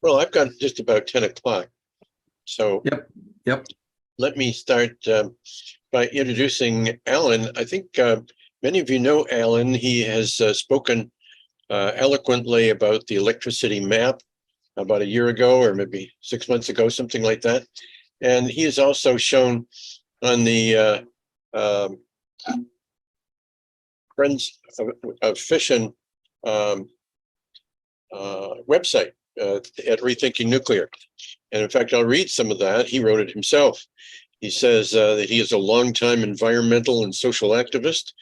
Well, I've got just about 10 o'clock. So Yep. let me start by introducing Allen. I think many of you know Allen. He has spoken eloquently about the electricity map about a year ago, or maybe 6 months ago, something like that. And he has also shown on the Friends of Fission website at Rethinking Nuclear. And in fact, I'll read some of that. He wrote it himself. He says that he is a longtime environmental and social activist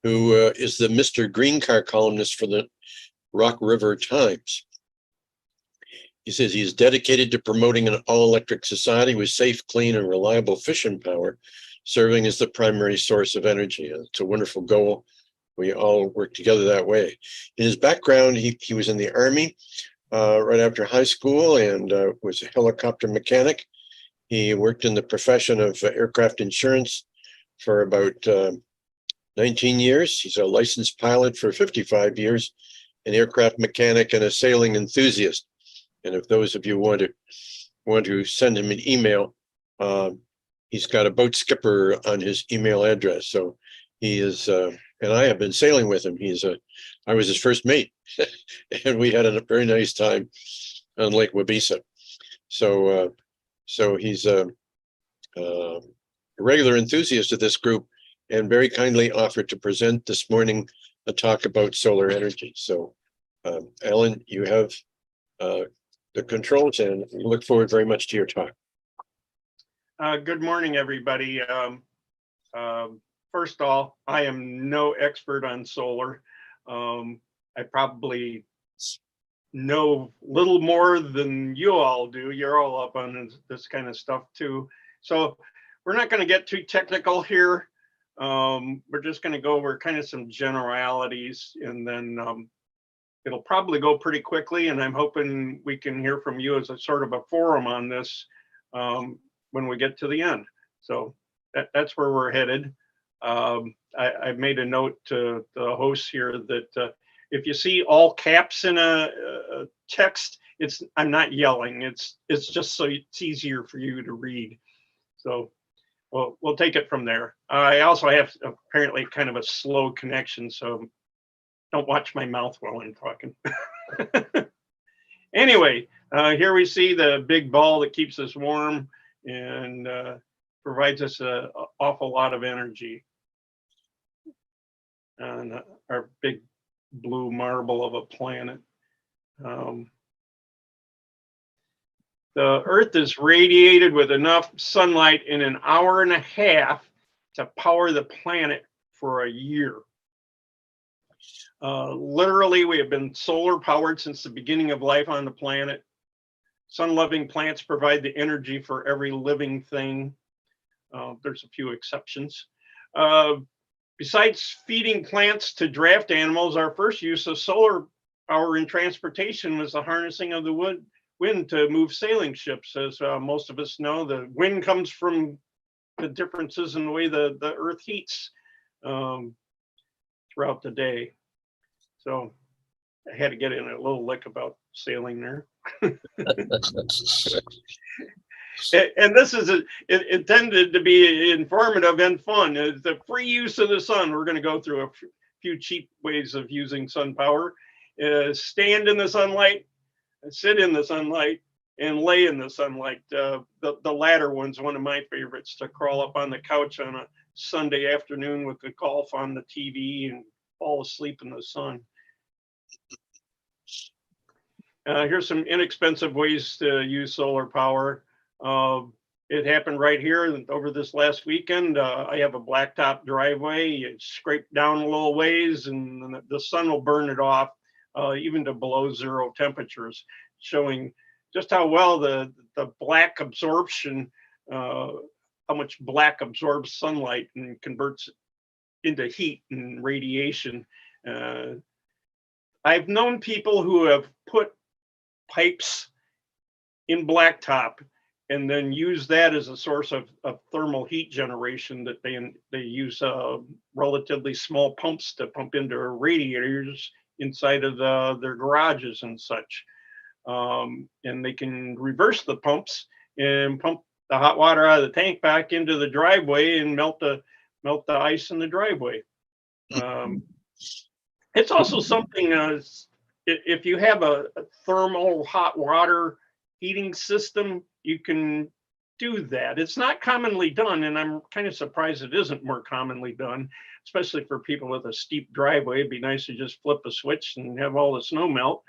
who is the Mr. Green Car columnist for the Rock River Times. He says he is dedicated to promoting an all-electric society with safe, clean, and reliable fission power, serving as the primary source of energy. It's a wonderful goal. We all work together that way. In his background, he was in the Army right after high school and was a helicopter mechanic. He worked in the profession of aircraft insurance for about 19 years. He's a licensed pilot for 55 years, an aircraft mechanic, and a sailing enthusiast. And if those of you want to send him an email, he's got a boat skipper on his email address. So he is, and I have been sailing with him. I was his first mate, and we had a very nice time on Lake Wabisa. So he's a regular enthusiast of this group, and very kindly offered to present this morning a talk about solar energy. So, Allen, you have the controls, and we look forward very much to your talk. Good morning, everybody. First of all, I am no expert on solar. I probably know little more than you all do. You're all up on this kind of stuff too. So we're not going to get too technical here. We're just going to go over kind of some generalities, and then it'll probably go pretty quickly. And I'm hoping we can hear from you as a sort of a forum on this when we get to the end. So that's where we're headed. I've made a note to the hosts here that if you see all caps in a text, I'm not yelling. It's just so it's easier for you to read. So we'll take it from there. I also have apparently kind of a slow connection, so don't watch my mouth while I'm talking. Anyway, here we see the big ball that keeps us warm and provides us an awful lot of energy. And our big blue marble of a planet. The Earth is radiated with enough sunlight in an hour and a half to power the planet for a year. Literally, we have been solar powered since the beginning of life on the planet. Sun-loving plants provide the energy for every living thing. There's a few exceptions. Besides feeding plants to draft animals, our first use of solar power in transportation was the harnessing of the wind to move sailing ships. As most of us know, the wind comes from the differences in the way the Earth heats throughout the day. So I had to get in a little lick about sailing there. And this is intended to be informative and fun. The free use of the sun. We're going to go through a few cheap ways of using sun power. Stand in the sunlight, sit in the sunlight, and lay in the sunlight. The latter one's one of my favorites, to crawl up on the couch on a Sunday afternoon with the golf on the TV and fall asleep in the sun. Here's some inexpensive ways to use solar power. It happened right here over this last weekend. I have a blacktop driveway. You scrape down a little ways and the sun will burn it off, even to below 0 temperatures, showing just how well the black absorption, how much black absorbs sunlight and converts it into heat and radiation. I've known people who have put pipes in blacktop and then use that as a source of thermal heat generation, that they use relatively small pumps to pump into radiators inside of their garages and such. And they can reverse the pumps and pump the hot water out of the tank back into the driveway and melt the ice in the driveway. It's also something, if you have a thermal hot water heating system, you can do that. It's not commonly done, and I'm kind of surprised it isn't more commonly done, especially for people with a steep driveway. It'd be nice to just flip a switch and have all the snow melt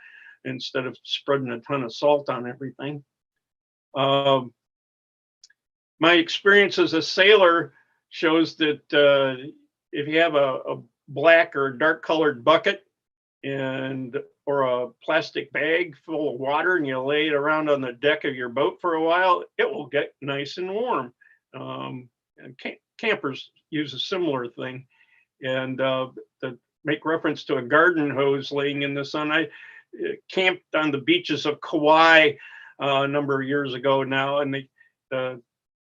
instead of spreading a ton of salt on everything. My experience as a sailor shows that if you have a black or dark colored bucket or a plastic bag full of water and you lay it around on the deck of your boat for a while, it will get nice and warm. And campers use a similar thing. And to make reference to a garden hose laying in the sun, I camped on the beaches of Kauai a number of years ago now, and the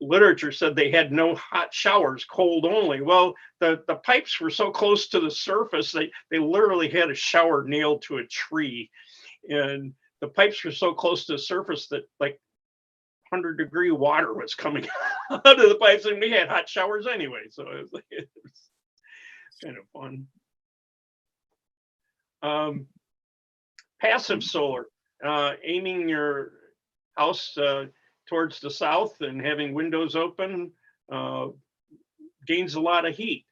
literature said they had no hot showers, cold only. Well, the pipes were so close to the surface, they literally had a shower nailed to a tree. And the pipes were so close to the surface that like 100-degree water was coming out of the pipes, and we had hot showers anyway. So it was kind of fun. Passive solar, aiming your house towards the south and having windows open gains a lot of heat.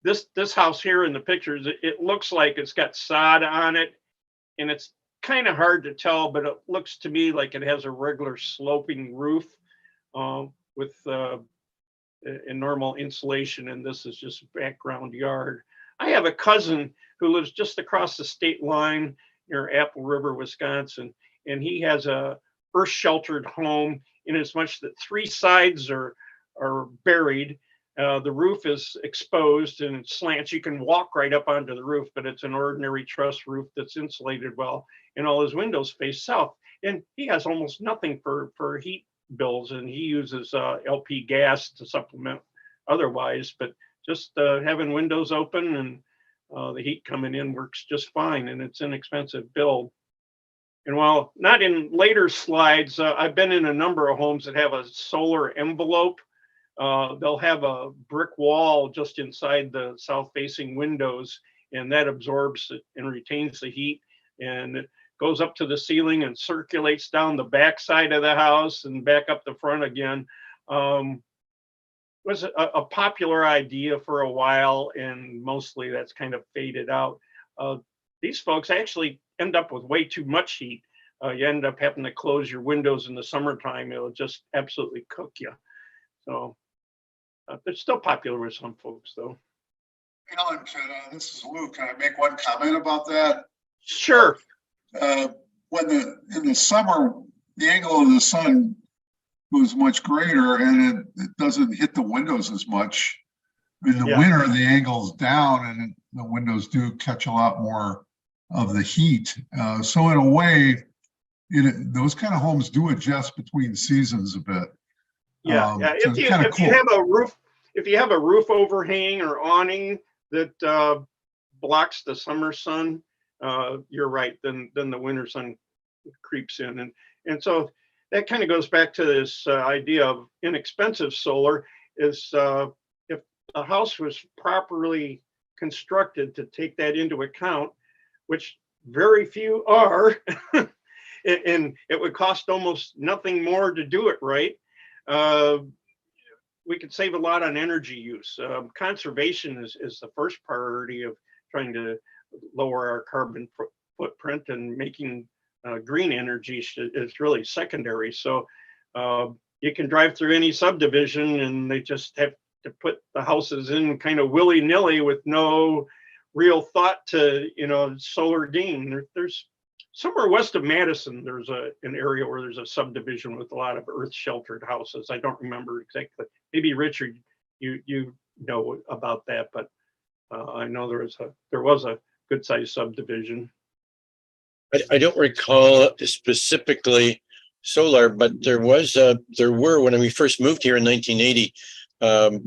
This house here in the pictures, it looks like it's got sod on it, and it's kind of hard to tell, but it looks to me like it has a regular sloping roof with a normal insulation, and this is just background yard. I have a cousin who lives just across the state line near Apple River, Wisconsin, and he has a earth sheltered home in as much that 3 sides are buried. The roof is exposed and it slants. You can walk right up onto the roof, but it's an ordinary truss roof that's insulated well, and all his windows face south. And he has almost nothing for heat bills, and he uses LP gas to supplement otherwise, but just having windows open and the heat coming in works just fine, and it's an inexpensive build. And while not in later slides, I've been in a number of homes that have a solar envelope. They'll have a brick wall just inside the south-facing windows, and that absorbs it and retains the heat, and it goes up to the ceiling and circulates down the back side of the house and back up the front again. Was a popular idea for a while, and mostly that's kind of faded out. These folks actually end up with way too much heat. You end up having to close your windows in the summertime. It'll just absolutely cook you. So they're still popular with some folks, though. Alan, this is Lou. Can I make one comment about that? Sure. When in the summer, the angle of the sun goes much greater, and it doesn't hit the windows as much. In the winter, the angle's down, and the windows do catch a lot more of the heat. So in a way, those kind of homes do adjust between seasons a bit. Yeah, so if you have a roof overhang or awning that blocks the summer sun, you're right. Then the winter sun creeps in, and so that kind of goes back to this idea of inexpensive solar. Is if a house was properly constructed to take that into account, which very few are, and it would cost almost nothing more to do it right, we could save a lot on energy use. Conservation is the first priority of trying to lower our carbon footprint, and making green energy is really secondary. So you can drive through any subdivision and they just have to put the houses in kind of willy-nilly with no real thought to, solar gain. There's somewhere west of Madison, there's an area where there's a subdivision with a lot of earth sheltered houses. I don't remember exactly. Maybe Richard, you know about that, but I know there was a good sized subdivision. I don't recall specifically solar, but there were when we first moved here in 1980.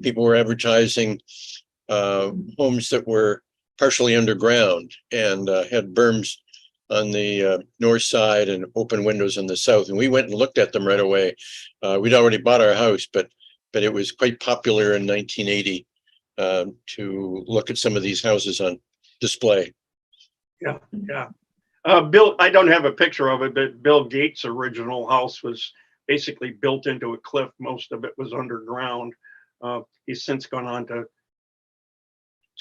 People were advertising homes that were partially underground and had berms on the north side and open windows on the south. And we went and looked at them right away. We'd already bought our house, but it was quite popular in 1980 to look at some of these houses on display. Yeah, yeah. Bill, I don't have a picture of it, but Bill Gates' original house was basically built into a cliff. Most of it was underground. He's since gone on to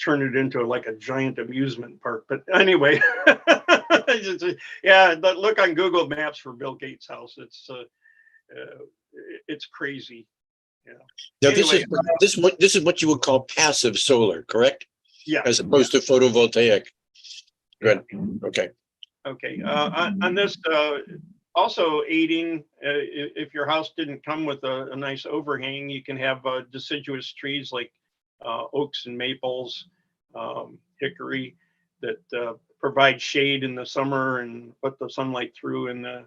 turn it into like a giant amusement park. But anyway, yeah, but look on Google Maps for Bill Gates' house. It's crazy. Yeah. Now, Anyway, this is what you would call passive solar, correct? yeah. As opposed to photovoltaic. Good. Okay. Okay. On this, also aiding, if your house didn't come with a nice overhang, you can have deciduous trees like oaks and maples, hickory that provide shade in the summer and put the sunlight through in the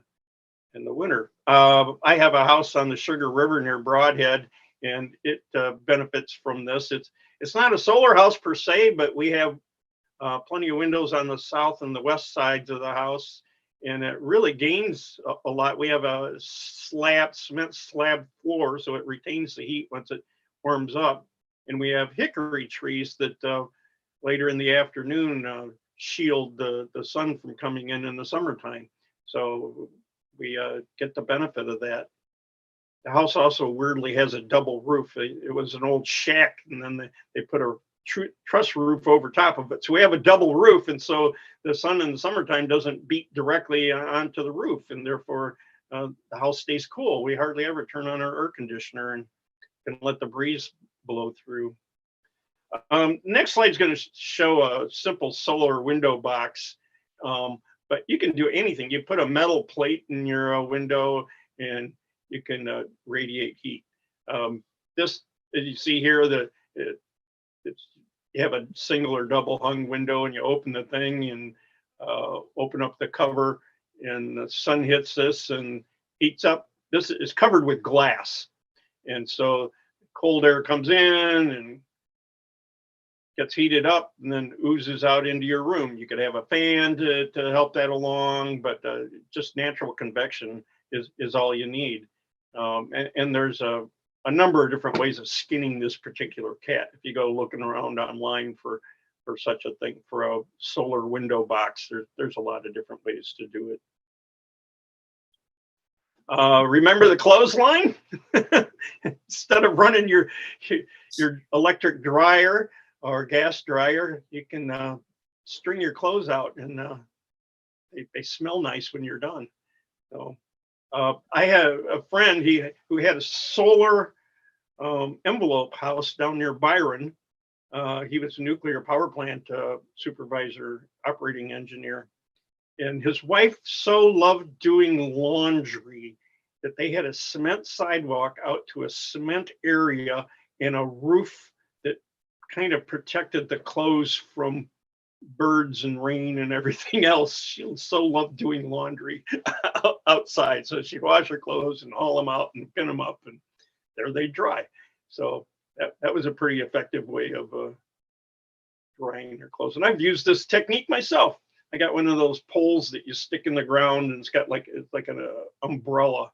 winter. I have a house on the Sugar River near Broadhead, and it benefits from this. It's not a solar house per se, but we have plenty of windows on the south and the west sides of the house, and it really gains a lot. We have a cement slab floor, so it retains the heat once it warms up. And we have hickory trees that later in the afternoon shield the sun from coming in the summertime. So we get the benefit of that. The house also weirdly has a double roof. It was an old shack, and then they put a truss roof over top of it. So we have a double roof, and so the sun in the summertime doesn't beat directly onto the roof, and therefore the house stays cool. We hardly ever turn on our air conditioner and can let the breeze blow through. Next slide is going to show a simple solar window box, but you can do anything. You put a metal plate in your window, and you can radiate heat. This, as you see here, you have a single or double hung window, and you open the thing and open up the cover, and the sun hits this and heats up. This is covered with glass, and so cold air comes in and gets heated up and then oozes out into your room. You could have a fan to help that along, but just natural convection is all you need. And there's a number of different ways of skinning this particular cat. If you go looking around online for such a thing, for a solar window box, there's a lot of different ways to do it. Remember the clothesline? Instead of running your electric dryer or gas dryer, you can string your clothes out, and they smell nice when you're done. So I had a friend who had a solar envelope house down near Byron. He was a nuclear power plant supervisor, operating engineer. And his wife so loved doing laundry that they had a cement sidewalk out to a cement area and a roof that kind of protected the clothes from birds and rain and everything else. She so loved doing laundry outside. So she'd wash her clothes and haul them out and pin them up, and there they dry. So that was a pretty effective way of drying your clothes. And I've used this technique myself. I got one of those poles that you stick in the ground, and it's like an umbrella.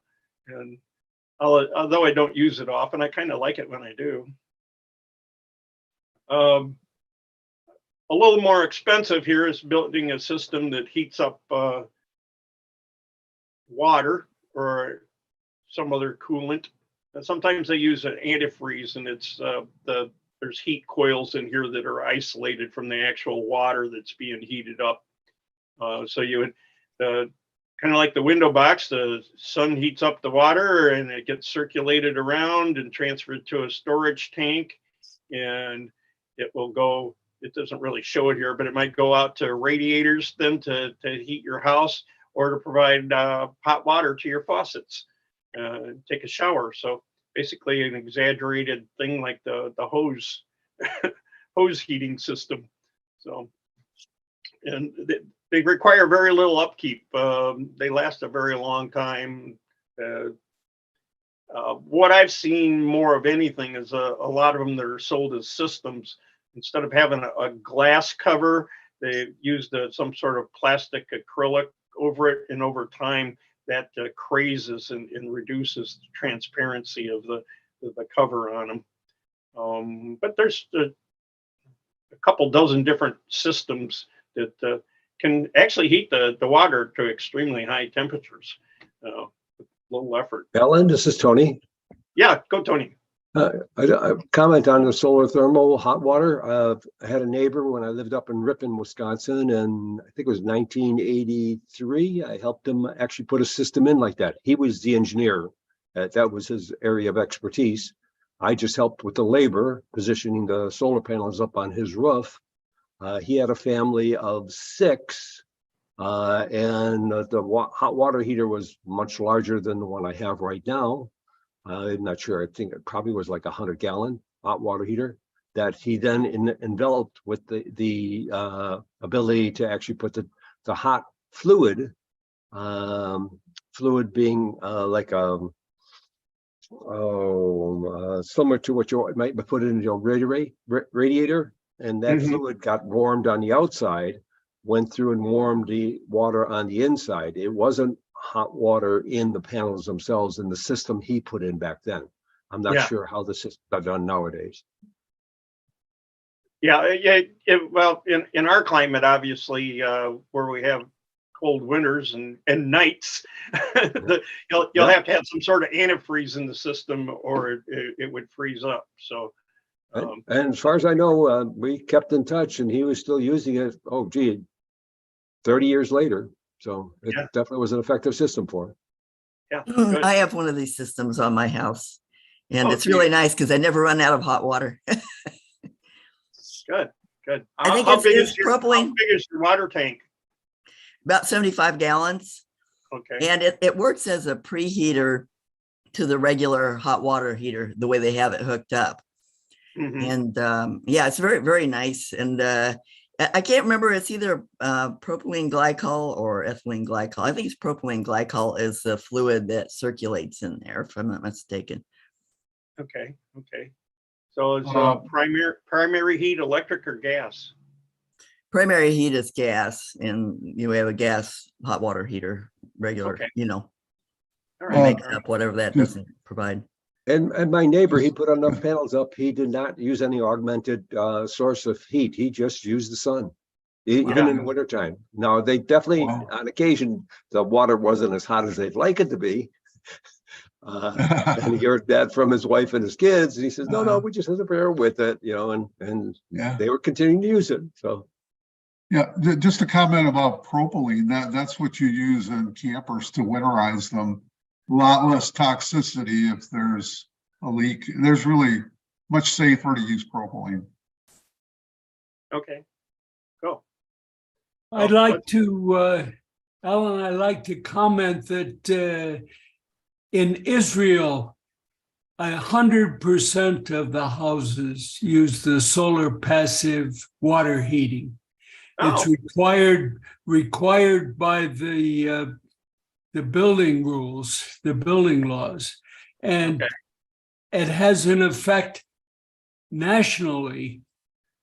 And although I don't use it often, I kind of like it when I do. A little more expensive here is building a system that heats up water or some other coolant. And sometimes they use an antifreeze, and it's there's heat coils in here that are isolated from the actual water that's being heated up. So you would kind of like the window box, the sun heats up the water and it gets circulated around and transferred to a storage tank, and it will go, it doesn't really show it here, but it might go out to radiators then to heat your house, or to provide hot water to your faucets, take a shower. So basically an exaggerated thing like the hose hose heating system. So, and they require very little upkeep. They last a very long time. What I've seen more of anything is a lot of them that are sold as systems. Instead of having a glass cover, they used some sort of plastic acrylic over it, and over time that crazes and reduces the transparency of the cover on them. But there's a couple dozen different systems that can actually heat the water to extremely high temperatures. Little effort. Ellen, this is Tony. Yeah, go Tony. I comment on the solar thermal hot water. I had a neighbor when I lived up in Ripon, Wisconsin, and I think it was 1983. I helped him actually put a system in like that. He was the engineer. That was his area of expertise. I just helped with the labor, positioning the solar panels up on his roof. He had a family of 6, and the hot water heater was much larger than the one I have right now. I'm not sure. I think it probably was like 100-gallon hot water heater that he then enveloped with the ability to actually put the hot fluid, being like similar to what you might put in your radiator, and that fluid got warmed on the outside, went through and warmed the water on the inside. It wasn't hot water in the panels themselves in the system he put in back then. I'm not sure how the systems are done nowadays. Well, in our climate, obviously, where we have cold winters and nights, you'll have to have some sort of antifreeze in the system, or it would freeze up. So, and as far as I know, we kept in touch, and he was still using it. 30 years later. So it definitely was an effective system for him. Yeah, I have one of these systems on my house, and it's really nice because I never run out of hot water. Good. I think How big it's propylene. How big is your water tank? About 75 gallons. Okay. And it works as a preheater to the regular hot water heater, the way they have it hooked up. And it's very, very nice. And I can't remember, it's either propylene glycol or ethylene glycol. I think it's propylene glycol is the fluid that circulates in there, if I'm not mistaken. Okay. So it's primary heat, electric or gas? Primary heat is gas, and we have a gas hot water heater, regular, All right. makes up whatever that doesn't provide. And my neighbor, he put enough panels up. He did not use any augmented source of heat. He just used the sun, even in the wintertime. Now, they definitely, on occasion, the water wasn't as hot as they'd like it to be. And he heard that from his wife and his kids. And he says, no, we just have to bear with it, and they were continuing to use it. So. Yeah, just to comment about propylene, that's what you use in campers to winterize them. A lot less toxicity if there's a leak. There's really much safer to use propylene. Okay, cool. I'd like to, Alan, I'd like to comment that in Israel, 100% of the houses use the solar passive water heating. It's required by the building rules, the building laws, and it has an effect nationally,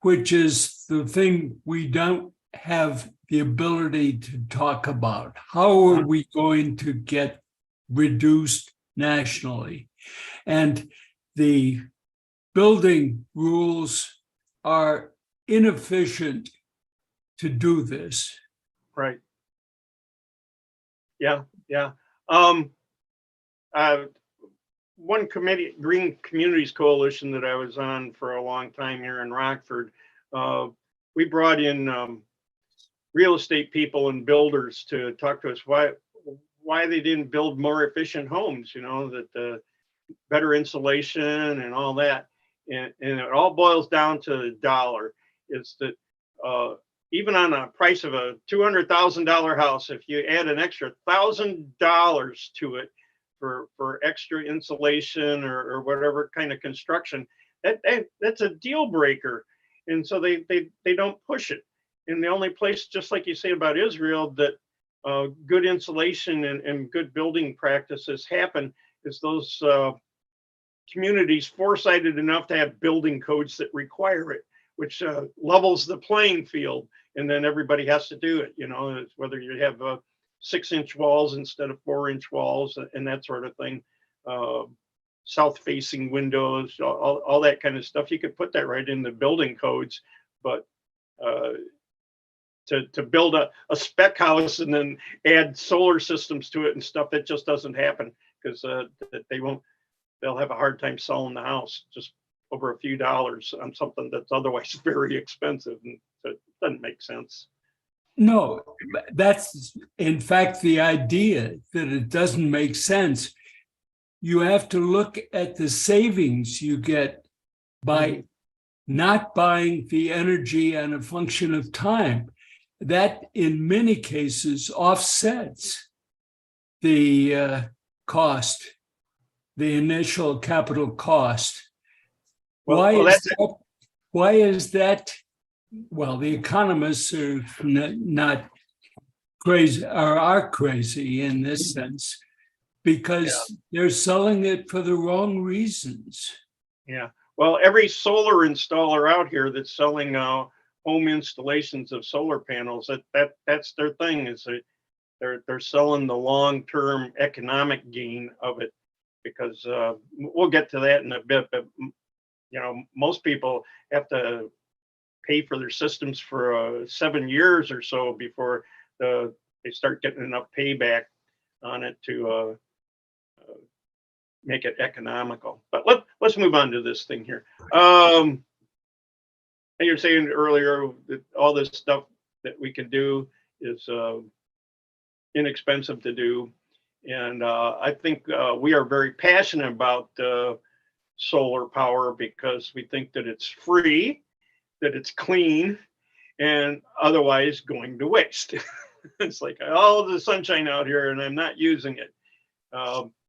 which is the thing we don't have the ability to talk about. How are we going to get reduced nationally? And the building rules are inefficient to do this. Right. Yeah. One committee, Green Communities Coalition, that I was on for a long time here in Rockford, we brought in real estate people and builders to talk to us why they didn't build more efficient homes, that better insulation and all that. And it all boils down to the dollar. It's that even on a price of a $200,000 house, if you add an extra $1,000 to it for extra insulation or whatever kind of construction, that's a deal breaker. And so they don't push it. And the only place, just like you say about Israel, that good insulation and good building practices happen is those communities foresighted enough to have building codes that require it. which levels the playing field. And then everybody has to do it, whether you have 6-inch walls instead of 4-inch walls and that sort of thing. South facing windows, all that kind of stuff. You could put that right in the building codes, but to build a spec house and then add solar systems to it and stuff, that just doesn't happen, because they'll have a hard time selling the house just over a few dollars on something that's otherwise very expensive. And so it doesn't make sense. No, that's in fact the idea, that it doesn't make sense. You have to look at the savings you get by not buying the energy on a function of time. That in many cases offsets the cost, the initial capital cost. Why is that? Well, the economists are not crazy, or are crazy in this sense, because they're selling it for the wrong reasons. Yeah. Well, every solar installer out here that's selling home installations of solar panels, that's their thing, is they're selling the long-term economic gain of it, because we'll get to that in a bit, but most people have to pay for their systems for 7 years or so before they start getting enough payback on it to make it economical. But let's move on to this thing here. And you're saying earlier that all this stuff that we can do is inexpensive to do. And I think we are very passionate about solar power, because we think that it's free, that it's clean, and otherwise going to waste. It's like all the sunshine out here and I'm not using it.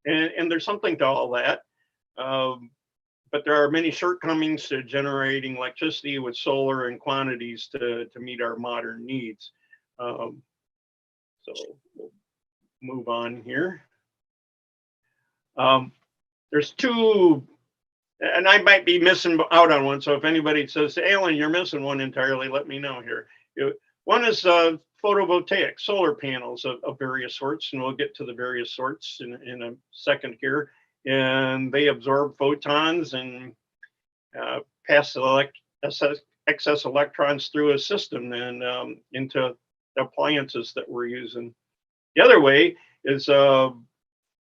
And there's something to all that. But there are many shortcomings to generating electricity with solar in quantities to meet our modern needs. So we'll move on here. There's two, and I might be missing out on one. So if anybody says, Alan, you're missing one entirely, let me know here. One is photovoltaic solar panels of various sorts, and we'll get to the various sorts in a second here. And they absorb photons and pass excess electrons through a system and into the appliances that we're using. The other way is kind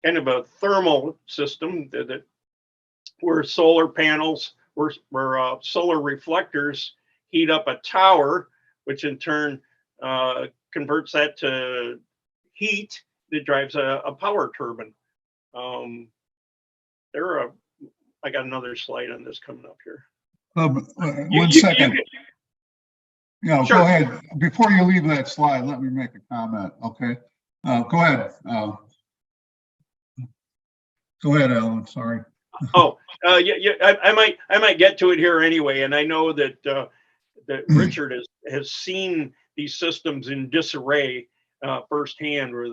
of a thermal system where solar panels, where solar reflectors heat up a tower, which in turn converts that to heat that drives a power turbine. I got another slide on this coming up here. One second. Yeah, Sure. Go ahead. Before you leave that slide, let me make a comment, okay? Go ahead. Go ahead, Alan, sorry. I might get to it here anyway. And I know that Richard has seen these systems in disarray firsthand, where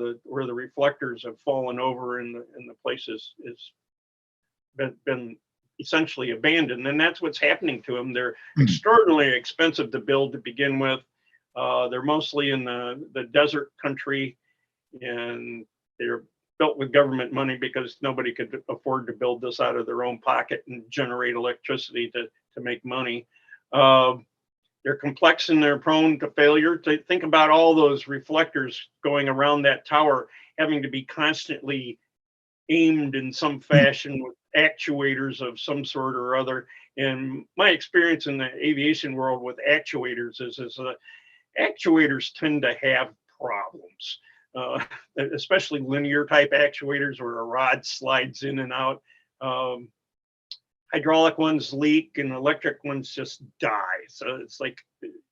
the reflectors have fallen over and the place is been essentially abandoned, and that's what's happening to them. They're extraordinarily expensive to build to begin with. They're mostly in the desert country, and they're built with government money because nobody could afford to build this out of their own pocket and generate electricity to make money. They're complex and they're prone to failure. To think about all those reflectors going around that tower, having to be constantly aimed in some fashion with actuators of some sort or other. And my experience in the aviation world with actuators is actuators tend to have problems, especially linear type actuators where a rod slides in and out. Hydraulic ones leak and electric ones just die. So it's like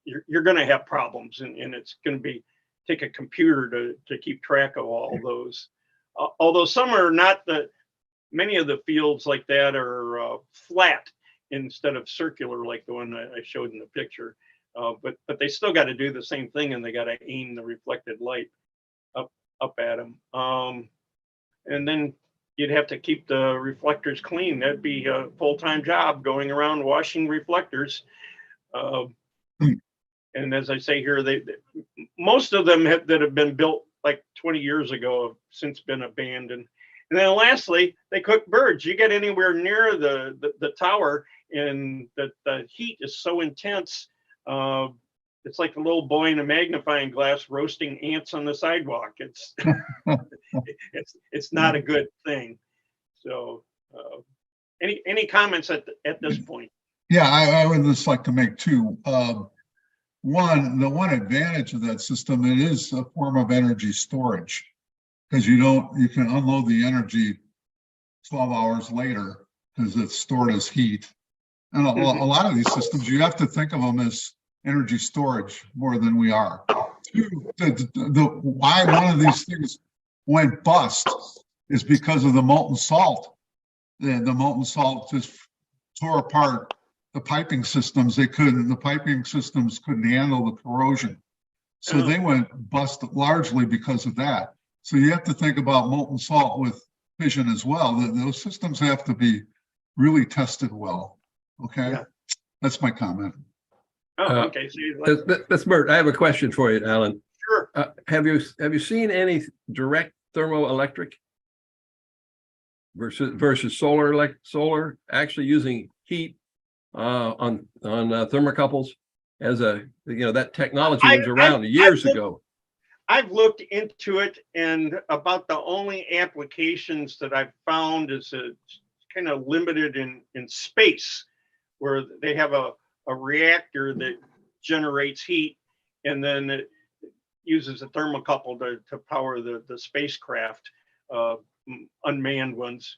you're going to have problems, and it's going to take a computer to keep track of all those. Although some are not, many of the fields like that are flat instead of circular, like the one I showed in the picture. But they still got to do the same thing, and they got to aim the reflected light up at them. And then you'd have to keep the reflectors clean. That'd be a full-time job, going around washing reflectors. And as I say here, most of them that have been built like 20 years ago have since been abandoned. And then lastly, they cook birds. You get anywhere near the tower and the heat is so intense. It's like a little boy in a magnifying glass roasting ants on the sidewalk. It's it's not a good thing. So any comments at this point? Yeah, I would just like to make two. The one advantage of that system, it is a form of energy storage, because you can unload the energy 12 hours later because it's stored as heat. And a lot of these systems, you have to think of them as energy storage more than we are. Why one of these things went bust is because of the molten salt. The molten salt just tore apart the piping systems. The piping systems couldn't handle the corrosion. So they went bust largely because of that. So you have to think about molten salt with fission as well. Those systems have to be really tested well. Okay, yeah. That's my comment. Oh, okay. That's Bert. I have a question for you, Alan. Sure. Have you seen any direct thermoelectric versus solar actually using heat on thermocouples as that technology was around years ago? I've looked into it, and about the only applications that I've found is kind of limited in space, where they have a reactor that generates heat and then it uses a thermocouple to power the spacecraft, unmanned ones,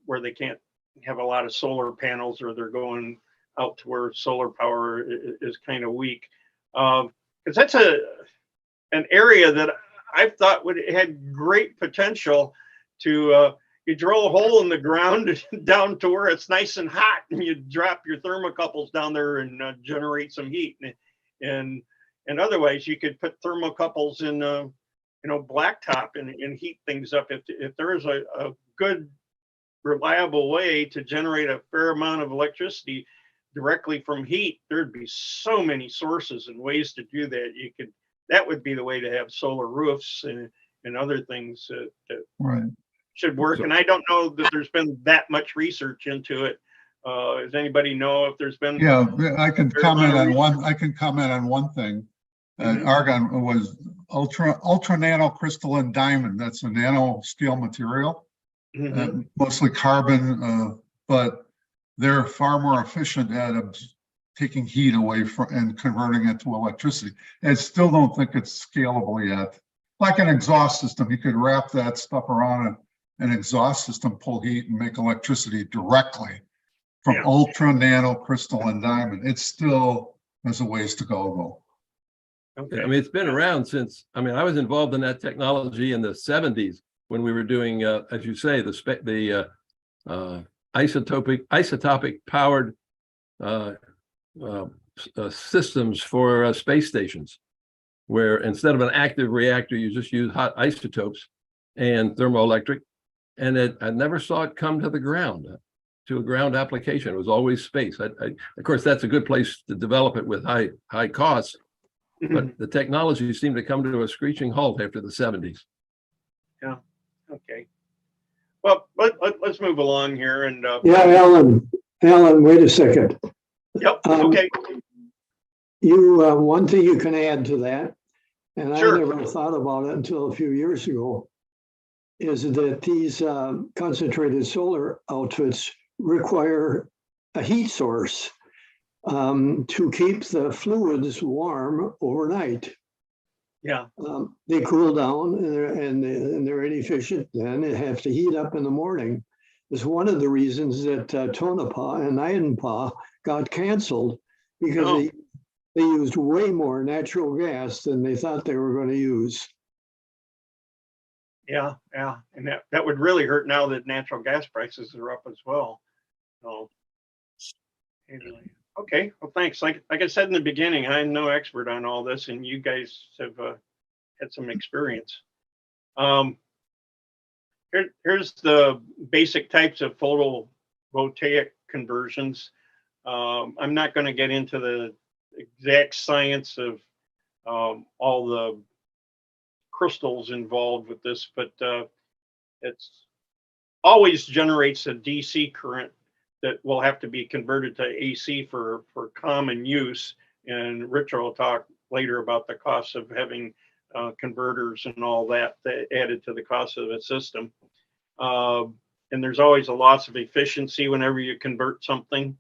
where they can't have a lot of solar panels, or they're going out to where solar power is kind of weak. Because that's an area that I thought had great potential to you drill a hole in the ground down to where it's nice and hot, and you drop your thermocouples down there and generate some heat. And otherwise, you could put thermocouples in blacktop and heat things up. If there is a good, reliable way to generate a fair amount of electricity directly from heat, there'd be so many sources and ways to do that. That would be the way to have solar roofs and other things that right. should work. And I don't know that there's been that much research into it. Does anybody know if there's been? Yeah, I can comment on one thing. Argon was ultra nano crystalline diamond. That's a nano scale material, mostly carbon, but they're far more efficient at taking heat away from and converting it to electricity. I still don't think it's scalable yet. Like an exhaust system, you could wrap that stuff around an exhaust system, pull heat and make electricity directly from ultra nano crystalline diamond. It still has a ways to go though. Okay. I mean, it's been around since, I was involved in that technology in the 70s when we were doing, as you say, the isotopic powered systems for space stations, where instead of an active reactor, you just use hot isotopes and thermoelectric. And I never saw it come to the ground, to a ground application. It was always space. Of course, that's a good place to develop it with high costs, but the technology seemed to come to a screeching halt after the 70s. Yeah. Okay. Well, let's move along here. And Alan, wait a second. Yep. Okay. One thing you can add to that, and Sure. I never thought about it until a few years ago, is that these concentrated solar outfits require a heat source to keep the fluids warm overnight. Yeah. They cool down and they're inefficient. Then they have to heat up in the morning. It's one of the reasons that Tonopah and Idanpah got canceled, because they used way more natural gas than they thought they were going to use. Yeah. And that would really hurt now that natural gas prices are up as well. So anyway, okay. Well, thanks. Like I said in the beginning, I'm no expert on all this, and you guys have had some experience. Here's the basic types of photovoltaic conversions. I'm not going to get into the exact science of all the crystals involved with this, but it's always generates a DC current that will have to be converted to AC for common use. And Richard will talk later about the cost of having converters and all that added to the cost of the system. And there's always a loss of efficiency whenever you convert something.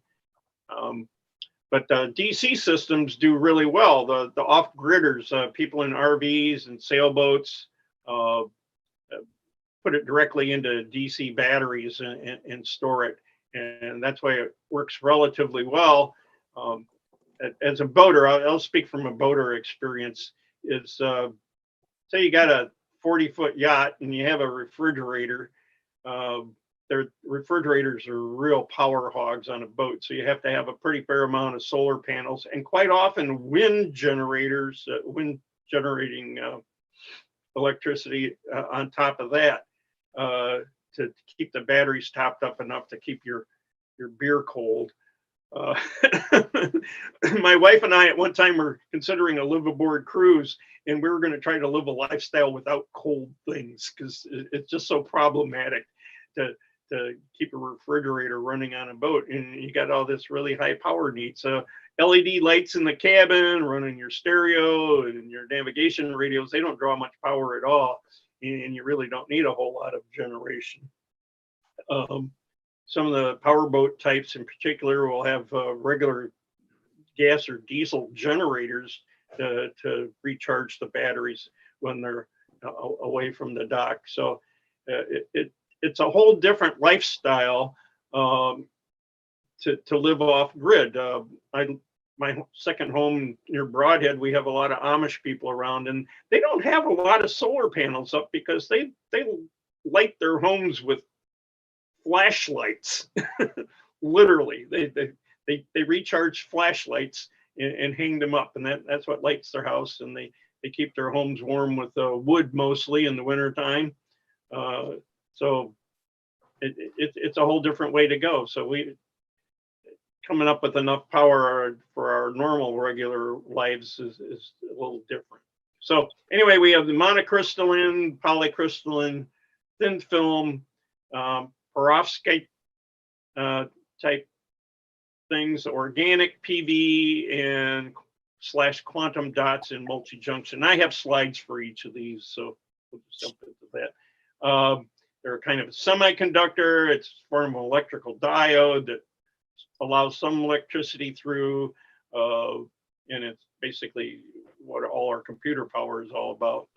But DC systems do really well. The off-gridders, people in RVs and sailboats, put it directly into DC batteries and store it. And that's why it works relatively well. As a boater, I'll speak from a boater experience, is say you got a 40-foot yacht and you have a refrigerator. Their refrigerators are real power hogs on a boat. So you have to have a pretty fair amount of solar panels, and quite often wind generators, wind generating electricity on top of that to keep the batteries topped up enough to keep your beer cold. My wife and I at one time were considering a live aboard cruise, and we were going to try to live a lifestyle without cold things, because it's just so problematic to keep a refrigerator running on a boat, and you got all this really high power need. So LED lights in the cabin, running your stereo and your navigation radios, they don't draw much power at all, and you really don't need a whole lot of generation. Some of the powerboat types in particular will have regular gas or diesel generators to recharge the batteries when they're away from the dock. So it's a whole different lifestyle to live off grid. My second home near Broadhead, we have a lot of Amish people around, and they don't have a lot of solar panels up because they light their homes with flashlights. Literally, they recharge flashlights and hang them up, and that's what lights their house. And they keep their homes warm with wood mostly in the wintertime. So it's a whole different way to go. So we coming up with enough power for our normal regular lives is a little different. So anyway, we have the monocrystalline, polycrystalline, thin film, perovskite type things, organic PV, and / quantum dots in multi-junction. I have slides for each of these, so we'll just jump into that. They're kind of a semiconductor. It's a form of electrical diode that allows some electricity through, and it's basically what all our computer power is all about.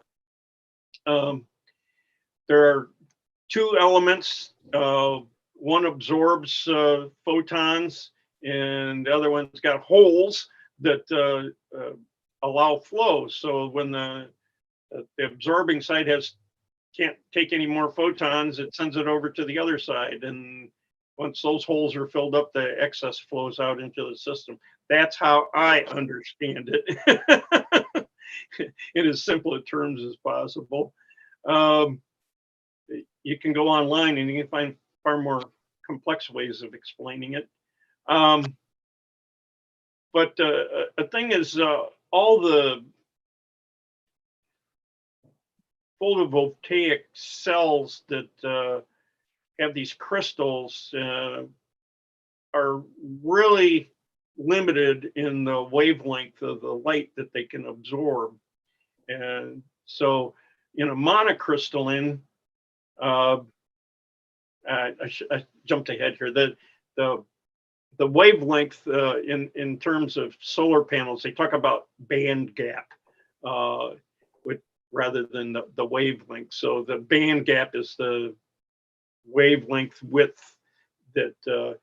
There are two elements. One absorbs photons, and the other one's got holes that allow flow. So when the absorbing side can't take any more photons, it sends it over to the other side. And once those holes are filled up, the excess flows out into the system. That's how I understand it in as simple a terms as possible. You can go online and you can find far more complex ways of explaining it. But a thing is, all the photovoltaic cells that have these crystals are really limited in the wavelength of the light that they can absorb. And so in a monocrystalline, I jumped ahead here. The wavelength in terms of solar panels, they talk about band gap rather than the wavelength. So the band gap is the wavelength width that a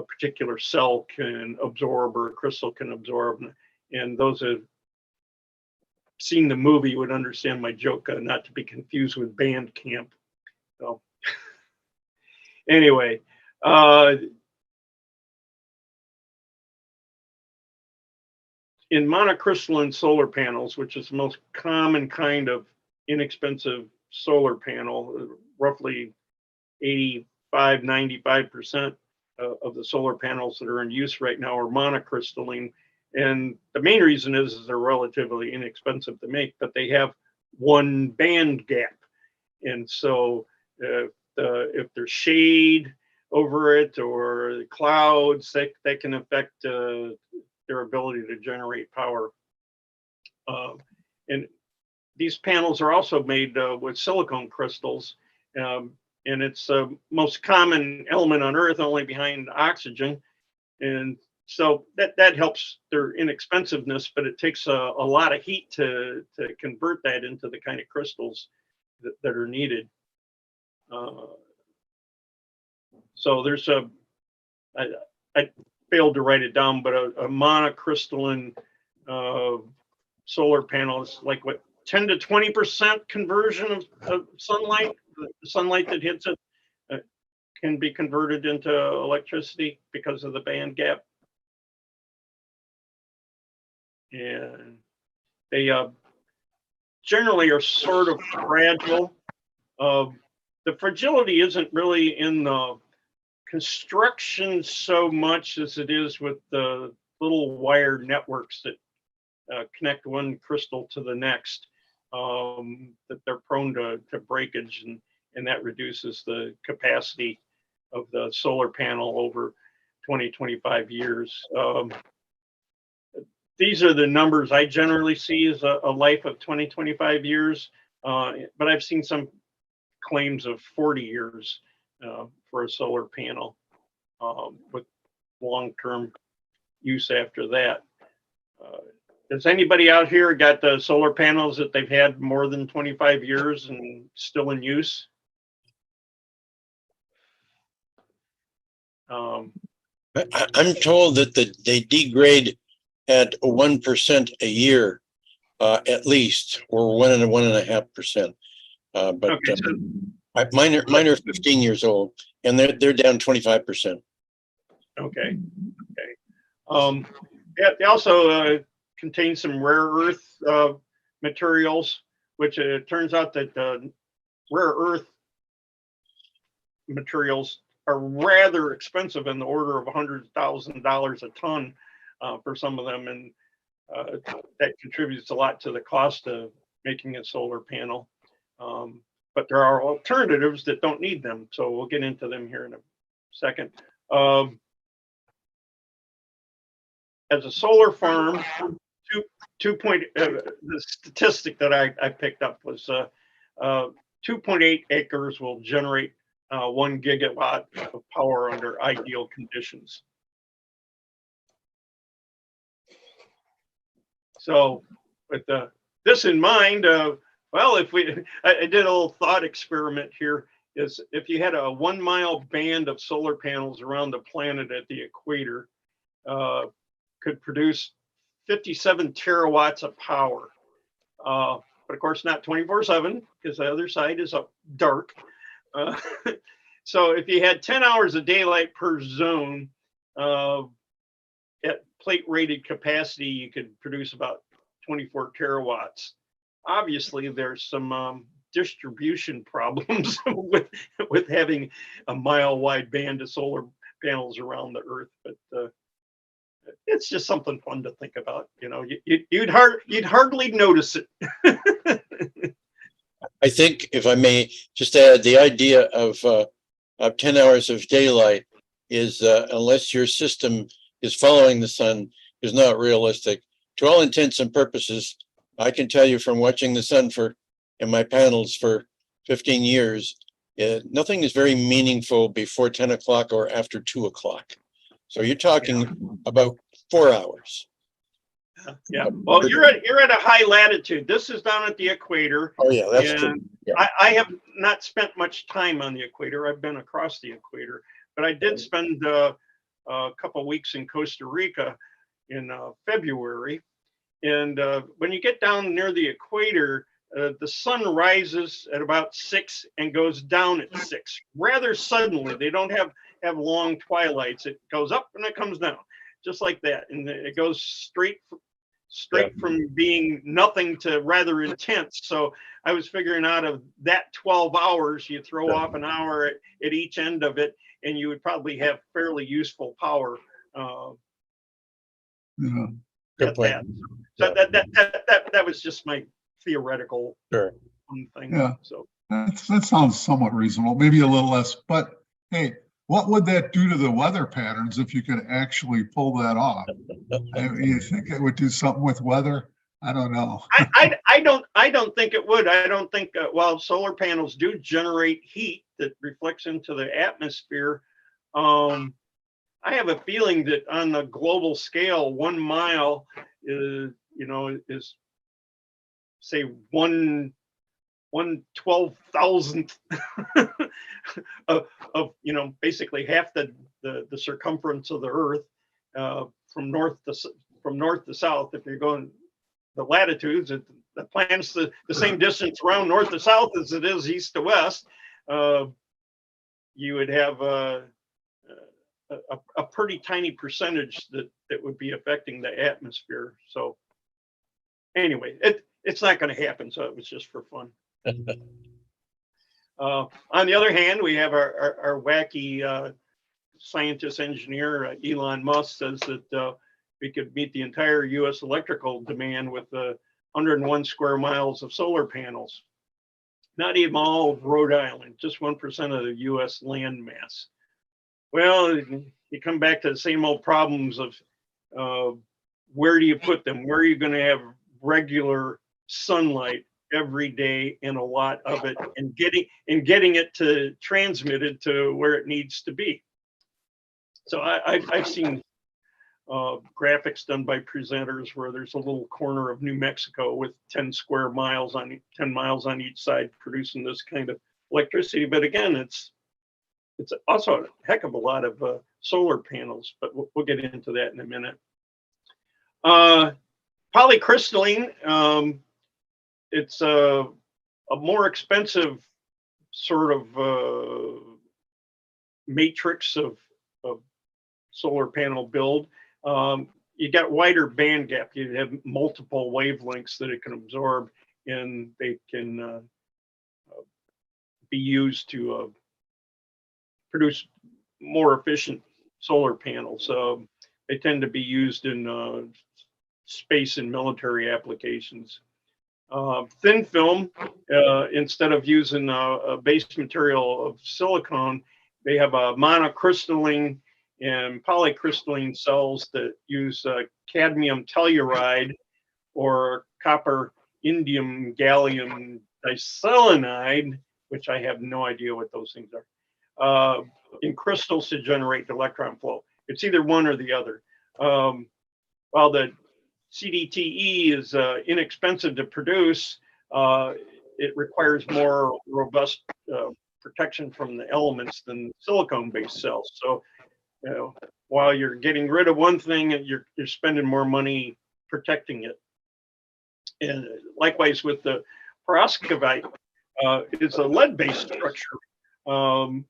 particular cell can absorb or a crystal can absorb. And those who have seen the movie would understand my joke, not to be confused with band camp. So anyway, in monocrystalline solar panels, which is the most common kind of inexpensive solar panel, roughly 85–95% of the solar panels that are in use right now are monocrystalline. And the main reason is they're relatively inexpensive to make, but they have one band gap. And so if there's shade over it or clouds, that can affect their ability to generate power. And these panels are also made with silicon crystals. And it's the most common element on Earth, only behind oxygen. And so that helps their inexpensiveness, but it takes a lot of heat to convert that into the kind of crystals that are needed. So there's I failed to write it down, but a monocrystalline solar panel is like what, 10 to 20% conversion of sunlight. The sunlight that hits it can be converted into electricity because of the band gap. And they generally are sort of fragile. The fragility isn't really in the construction so much as it is with the little wire networks that connect one crystal to the next, that they're prone to breakage, and that reduces the capacity of the solar panel over 20, 25 years. These are the numbers I generally see as a life of 20, 25 years, but I've seen some claims of 40 years for a solar panel with long-term use after that. Has anybody out here got the solar panels that they've had more than 25 years and still in use? I'm told that they degrade at 1% a year, at least, or 1.5%. But Okay, so mine are 15 years old, and they're down 25%. Okay. Yeah, they also contain some rare earth materials, which it turns out that rare earth materials are rather expensive, in the order of $100,000 a ton for some of them, and that contributes a lot to the cost of making a solar panel. But there are alternatives that don't need them, so we'll get into them here in a second. As a solar farm, the statistic that I picked up was 2.8 acres will generate 1 gigawatt of power under ideal conditions. So with this in mind, well, I did a little thought experiment here, is if you had a 1 mile band of solar panels around the planet at the equator, could produce 57 terawatts of power. But of course, not 24/7, because the other side is up dark. So if you had 10 hours of daylight per zone at plate rated capacity, you could produce about 24 terawatts. Obviously, there's some distribution problems with having a mile wide band of solar panels around the Earth, but it's just something fun to think about. You know, you'd hardly notice it. I think, if I may just add, the idea of 10 hours of daylight is, unless your system is following the sun, is not realistic. To all intents and purposes, I can tell you from watching the sun in my panels for 15 years, nothing is very meaningful before 10 o'clock or after 2 o'clock. So you're talking about 4 hours. Yeah. Well, you're at a high latitude. This is down at the equator. Oh yeah, that's true. Yeah. I have not spent much time on the equator. I've been across the equator, but I did spend a couple of weeks in Costa Rica in February. And when you get down near the equator, the sun rises at about 6 and goes down at 6 rather suddenly. They don't have long twilights. It goes up and it comes down just like that. And it goes straight straight from being nothing to rather intense. So I was figuring out of that 12 hours, you throw off an hour at each end of it, and you would probably have fairly useful power. Yeah. Good point. So that was just my theoretical Sure. thing. Yeah. So That sounds somewhat reasonable, maybe a little less, but hey, what would that do to the weather patterns if you could actually pull that off? You think it would do something with weather? I don't know. I don't think it would. I don't think while solar panels do generate heat that reflects into the atmosphere, I have a feeling that on the global scale, 1 mile is, is say 1/12,000th of basically half the circumference of the Earth, from north to south. If you're going the latitudes, the planet's the same distance around north to south as it is east to west. You would have a pretty tiny percentage that would be affecting the atmosphere. So anyway, it's not going to happen. So it was just for fun. On the other hand, we have our wacky scientist engineer, Elon Musk, says that we could meet the entire U.S. electrical demand with 101 square miles of solar panels. Not even all of Rhode Island, just 1% of the U.S. land mass. Well, you come back to the same old problems of where do you put them? Where are you going to have regular sunlight every day and a lot of it, and getting it to transmitted to where it needs to be? So I've seen graphics done by presenters where there's a little corner of New Mexico with 10 miles on each side producing this kind of electricity. But again, it's also a heck of a lot of solar panels, but we'll get into that in a minute. Polycrystalline, it's a more expensive sort of matrix of solar panel build. You got wider band gap. You have multiple wavelengths that it can absorb, and they can be used to produce more efficient solar panels. They tend to be used in space and military applications. Thin film, instead of using a base material of silicone, they have a monocrystalline and polycrystalline cells that use cadmium telluride or copper indium gallium diselenide, which I have no idea what those things are, in crystals to generate electron flow. It's either one or the other. While the CDTE is inexpensive to produce, it requires more robust protection from the elements than silicone-based cells. So, while you're getting rid of one thing, you're spending more money protecting it. And likewise with the perovskite, it's a lead-based structure, and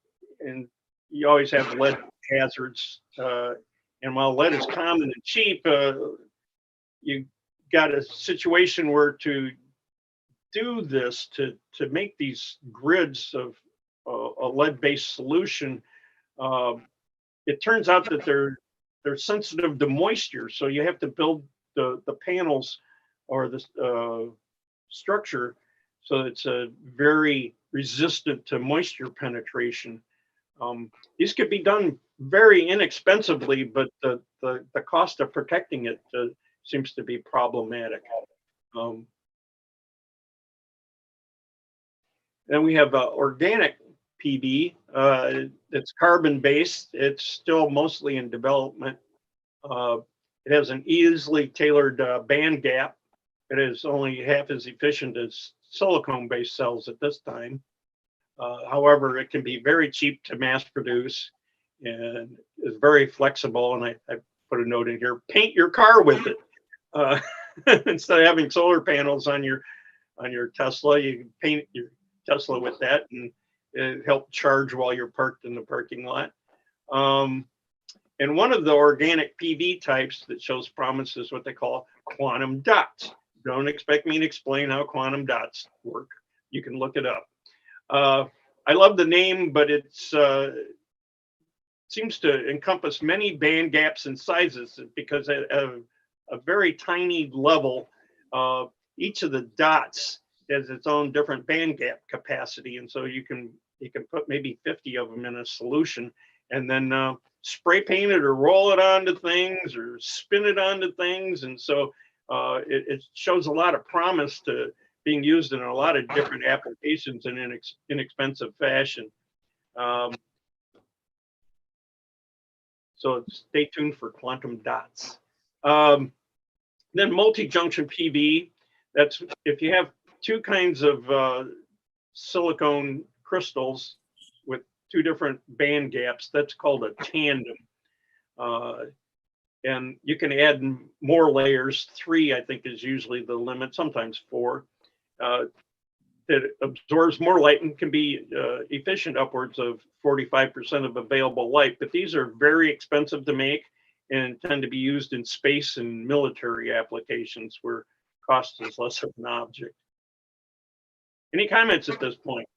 you always have lead hazards. And while lead is common and cheap, you got a situation where to do this, to make these grids of a lead-based solution, it turns out that they're sensitive to moisture. So you have to build the panels or the structure so it's very resistant to moisture penetration. These could be done very inexpensively, but the cost of protecting it seems to be problematic. Then we have organic PV. It's carbon-based. It's still mostly in development. It has an easily tailored band gap. It is only half as efficient as silicone-based cells at this time. However, it can be very cheap to mass produce and is very flexible. And I put a note in here: paint your car with it. Instead of having solar panels on your Tesla, you can paint your Tesla with that, and it helps charge while you're parked in the parking lot. And one of the organic PV types that shows promise is what they call quantum dots. Don't expect me to explain how quantum dots work. You can look it up. I love the name, but it's seems to encompass many band gaps and sizes, because at a very tiny level, each of the dots has its own different band gap capacity, and so you can put maybe 50 of them in a solution, and then spray paint it or roll it onto things or spin it onto things, and so it shows a lot of promise to being used in a lot of different applications in an inexpensive fashion. So stay tuned for quantum dots. Then multi-junction PV, that's if you have two kinds of silicone crystals with two different band gaps, that's called a tandem. And you can add more layers. 3, I think, is usually the limit, sometimes 4. That absorbs more light and can be efficient upwards of 45% of available light. But these are very expensive to make and tend to be used in space and military applications where cost is less of an object. Any comments at this point?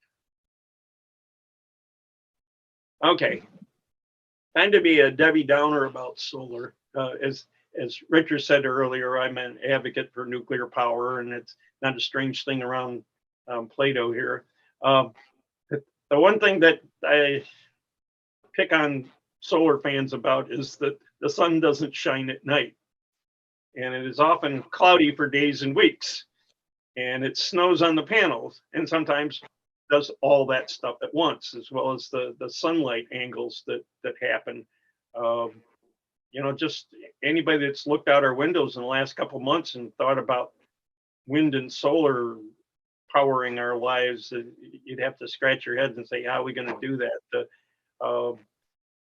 Okay, time to be a Debbie Downer about solar. As Richard said earlier, I'm an advocate for nuclear power, and it's not a strange thing around PLATO here. The one thing that I pick on solar fans about is that the sun doesn't shine at night, and it is often cloudy for days and weeks, and it snows on the panels, and sometimes does all that stuff at once, as well as the sunlight angles that happen. You know, just anybody that's looked out our windows in the last couple of months and thought about wind and solar powering our lives, you'd have to scratch your head and say, how are we going to do that?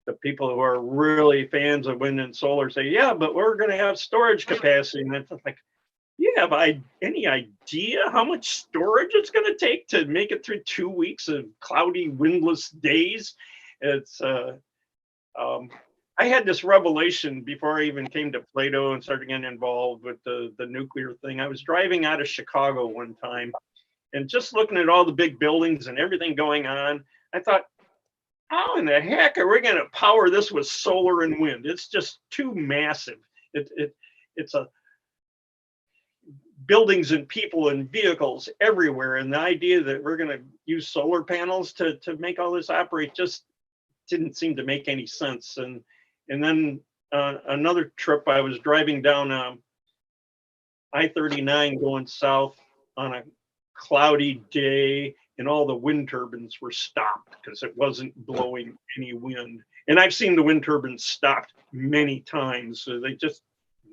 The people who are really fans of wind and solar say, yeah, but we're going to have storage capacity. And it's like, you have any idea how much storage it's going to take to make it through 2 weeks of cloudy, windless days? It's I had this revelation before I even came to PLATO and started getting involved with the nuclear thing. I was driving out of Chicago one time and just looking at all the big buildings and everything going on, I thought, how in the heck are we going to power this with solar and wind? It's just too massive. It's a buildings and people and vehicles everywhere. And the idea that we're going to use solar panels to make all this operate just didn't seem to make any sense. And then another trip, I was driving down I-39 going south on a cloudy day, and all the wind turbines were stopped because it wasn't blowing any wind. And I've seen the wind turbines stopped many times. So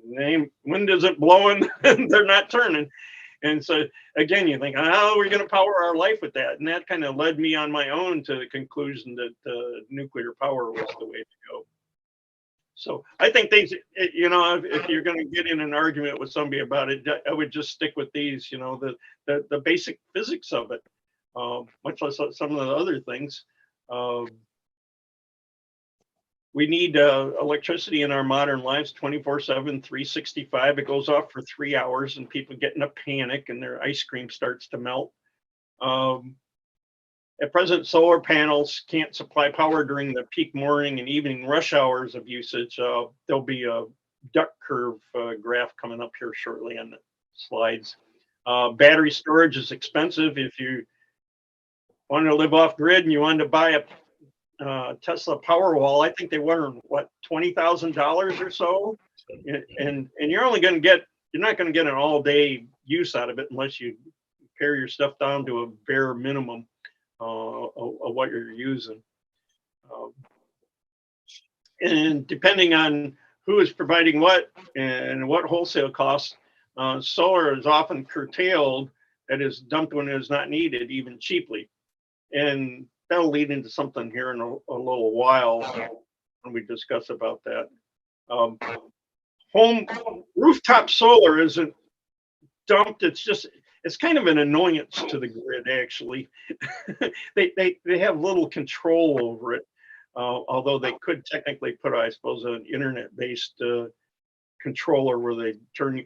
wind isn't blowing, they're not turning. And so again, you think, how are we going to power our life with that? And that kind of led me on my own to the conclusion that nuclear power was the way to go. So I think these, you know, if you're going to get in an argument with somebody about it, I would just stick with these, you know, the basic physics of it, much less some of the other things. We need electricity in our modern lives 24/7, 365. It goes off for 3 hours and people get in a panic and their ice cream starts to melt. At present, solar panels can't supply power during the peak morning and evening rush hours of usage. There'll be a duck curve graph coming up here shortly on the slides. Battery storage is expensive. If you want to live off grid and you want to buy a Tesla Powerwall, I think they were what, $20,000 or so, and you're only going to get, you're not going to get an all-day use out of it unless you pare your stuff down to a bare minimum of what you're using. And depending on who is providing what and what wholesale costs, solar is often curtailed, that is dumped when it is not needed, even cheaply. And that'll lead into something here in a little while when we discuss about that. Home rooftop solar isn't dumped. It's kind of an annoyance to the grid, actually. they have little control over it. Although they could technically put, I suppose, an internet-based controller where they turn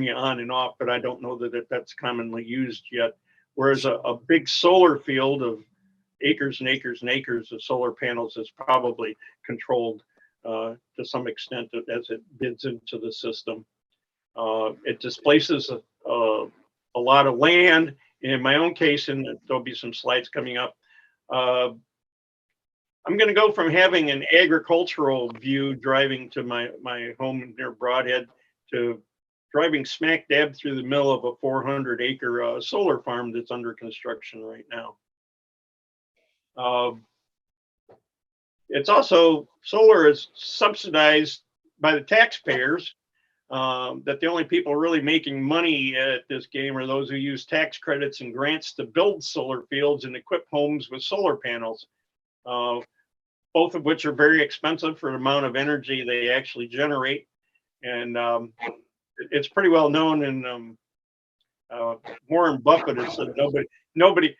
you on and off, but I don't know that that's commonly used yet. Whereas a big solar field of acres and acres and acres of solar panels is probably controlled to some extent as it bids into the system. It displaces a lot of land. In my own case, and there'll be some slides coming up, I'm going to go from having an agricultural view driving to my home near Broadhead to driving smack dab through the middle of a 400-acre solar farm that's under construction right now. It's also, solar is subsidized by the taxpayers, that the only people really making money at this game are those who use tax credits and grants to build solar fields and equip homes with solar panels. Both of which are very expensive for the amount of energy they actually generate. And it's pretty well known, and Warren Buffett has said nobody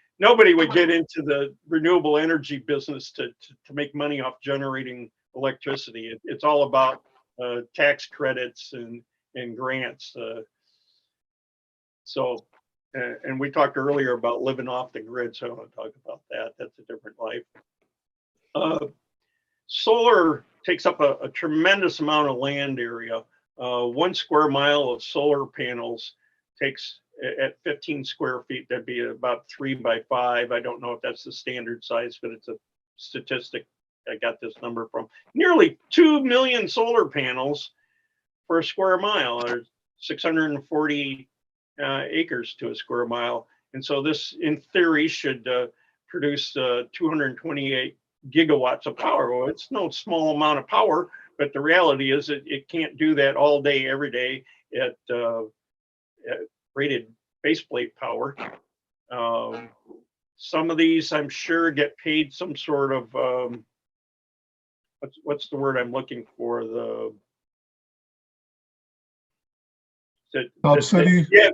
would get into the renewable energy business to make money off generating electricity. It's all about tax credits and grants. And we talked earlier about living off the grid, so I want to talk about that. That's a different life. Solar takes up a tremendous amount of land area. 1 square mile of solar panels takes, at 15 square feet, that'd be about 3 by 5. I don't know if that's the standard size, but it's a statistic I got this number from. Nearly 2 million solar panels per square mile, or 640 acres to a square mile. And so this, in theory, should produce 228 gigawatts of power. Well, it's no small amount of power, but the reality is it can't do that all day, every day at rated faceplate power. Some of these, I'm sure, get paid some sort of what's the word I'm looking for? Subsidy? Yeah,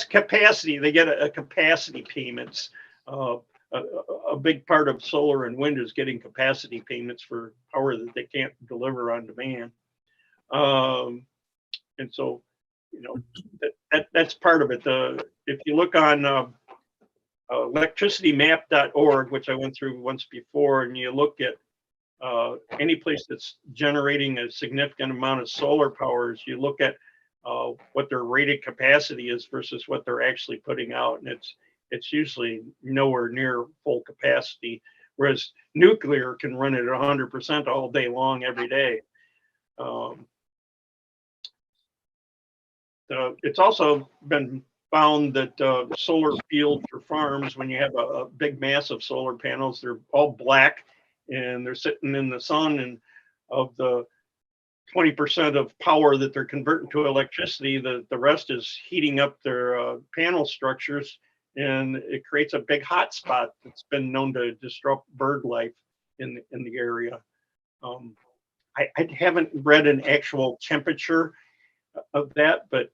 capacity. They get a capacity payments. A big part of solar and wind is getting capacity payments for power that they can't deliver on demand. And so, you know, that's part of it. If you look on electricitymap.org, which I went through once before, and you look at any place that's generating a significant amount of solar powers, you look at what their rated capacity is versus what they're actually putting out, and it's usually nowhere near full capacity, whereas nuclear can run it at 100% all day long, every day. It's also been found that solar fields for farms, when you have a big mass of solar panels, they're all black and they're sitting in the sun, and of the 20% of power that they're converting to electricity, the rest is heating up their panel structures, and it creates a big hot spot that's been known to disrupt bird life in the area. I haven't read an actual temperature of that, but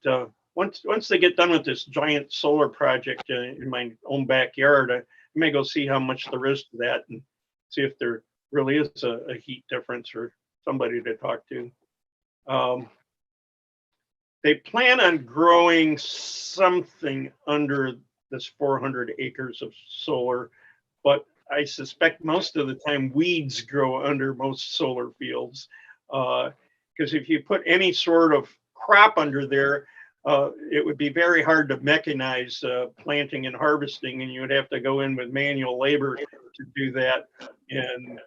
once they get done with this giant solar project in my own backyard, I may go see how much there is to that and see if there really is a heat difference or somebody to talk to. They plan on growing something under this 400 acres of solar, but I suspect most of the time weeds grow under most solar fields. Because if you put any sort of crop under there, it would be very hard to mechanize planting and harvesting, and you would have to go in with manual labor to do that. And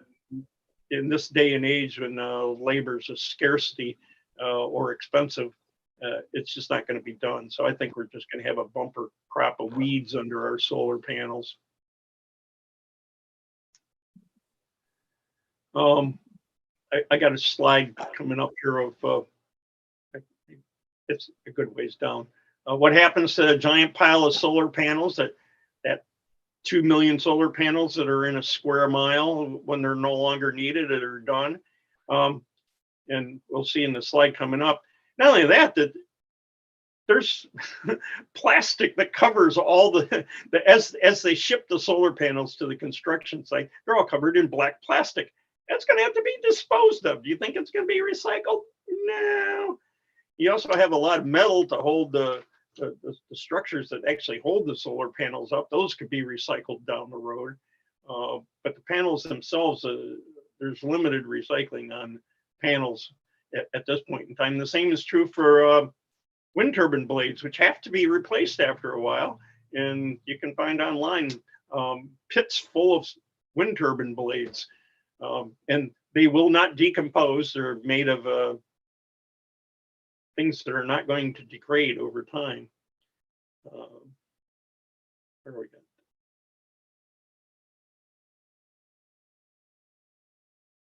in this day and age, when labor is a scarcity or expensive, it's just not going to be done. So I think we're just going to have a bumper crop of weeds under our solar panels. I got a slide coming up here of it's a good ways down. What happens to a giant pile of solar panels, that 2 million solar panels that are in a square mile when they're no longer needed or are done? And we'll see in the slide coming up. Not only that there's plastic that covers all as they ship the solar panels to the construction site, they're all covered in black plastic. That's going to have to be disposed of. Do you think it's going to be recycled? No. You also have a lot of metal to hold the structures that actually hold the solar panels up. Those could be recycled down the road. But the panels themselves, there's limited recycling on panels at this point in time. The same is true for wind turbine blades, which have to be replaced after a while. And you can find online pits full of wind turbine blades. And they will not decompose. They're made of things that are not going to degrade over time. Where are we going?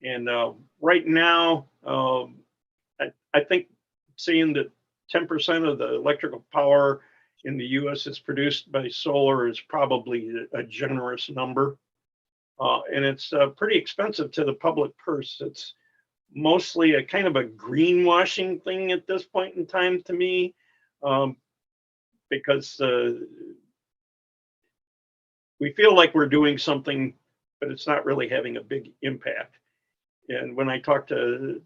And right now, I think seeing that 10% of the electrical power in the US is produced by solar is probably a generous number. And it's pretty expensive to the public purse. It's mostly a kind of a greenwashing thing at this point in time to me, because we feel like we're doing something, but it's not really having a big impact. And when I talk to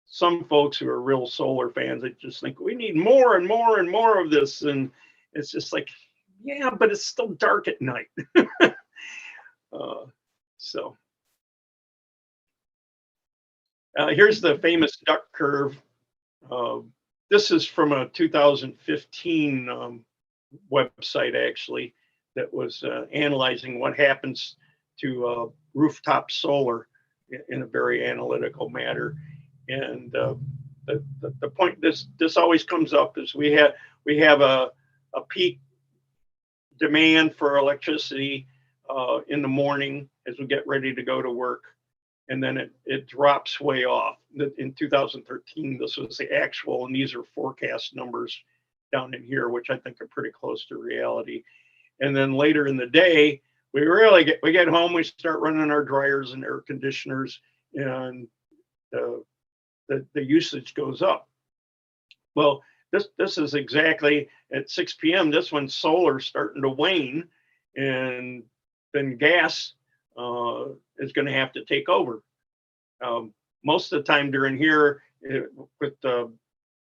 some folks who are real solar fans, they just think we need more and more and more of this. And it's just like, yeah, but it's still dark at night. Here's the famous duck curve. This is from a 2015 website, actually, that was analyzing what happens to rooftop solar in a very analytical manner. And the point this always comes up is we have a peak demand for electricity in the morning as we get ready to go to work, and then it drops way off. In 2013, this was the actual, and these are forecast numbers down in here, which I think are pretty close to reality. And then later in the day, we get home, we start running our dryers and air conditioners, and the usage goes up. Well, this is exactly at 6 p.m. This when solar's starting to wane, and then gas is going to have to take over. Most of the time during here, with the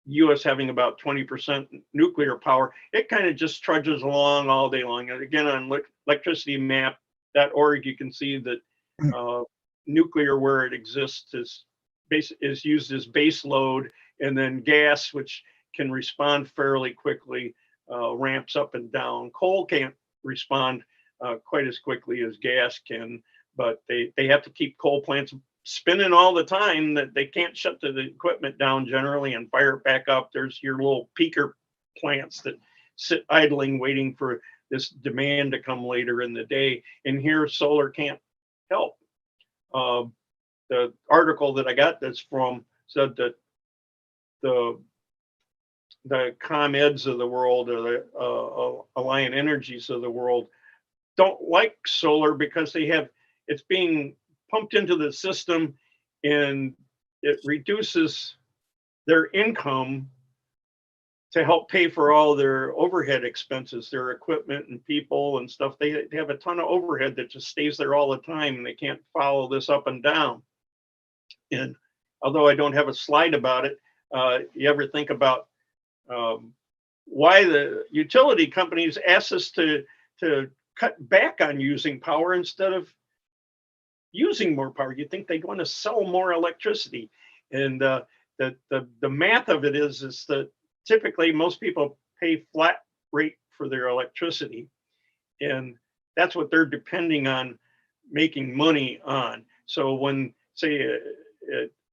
U.S. having about 20% nuclear power, it kind of just trudges along all day long. And again, on electricitymap.org, you can see that nuclear, where it exists, is used as base load, and then gas, which can respond fairly quickly, ramps up and down. Coal can't respond quite as quickly as gas can, but they have to keep coal plants spinning all the time, that they can't shut the equipment down generally and fire it back up. There's your little peaker plants that sit idling waiting for this demand to come later in the day. And here solar can't help. The article that I got this from said that the ComEds of the world, or the Alliant Energies of the world, don't like solar because it's being pumped into the system, and it reduces their income to help pay for all their overhead expenses, their equipment and people and stuff. They have a ton of overhead that just stays there all the time, and they can't follow this up and down. And although I don't have a slide about it, you ever think about why the utility companies ask us to cut back on using power instead of using more power? You think they'd want to sell more electricity. And the math of it is that typically most people pay flat rate for their electricity, and that's what they're depending on making money on. So when, say,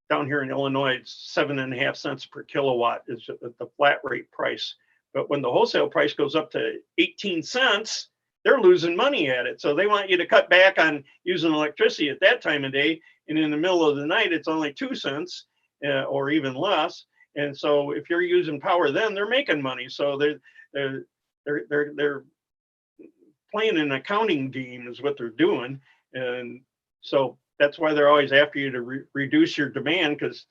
down here in Illinois, it's 7.5 cents per kilowatt is the flat rate price. But when the wholesale price goes up to 18 cents, they're losing money at it. So they want you to cut back on using electricity at that time of day. And in the middle of the night, it's only 2 cents or even less. And so if you're using power, then they're making money. So they're playing an accounting game is what they're doing. And so that's why they're always after you to reduce your demand, because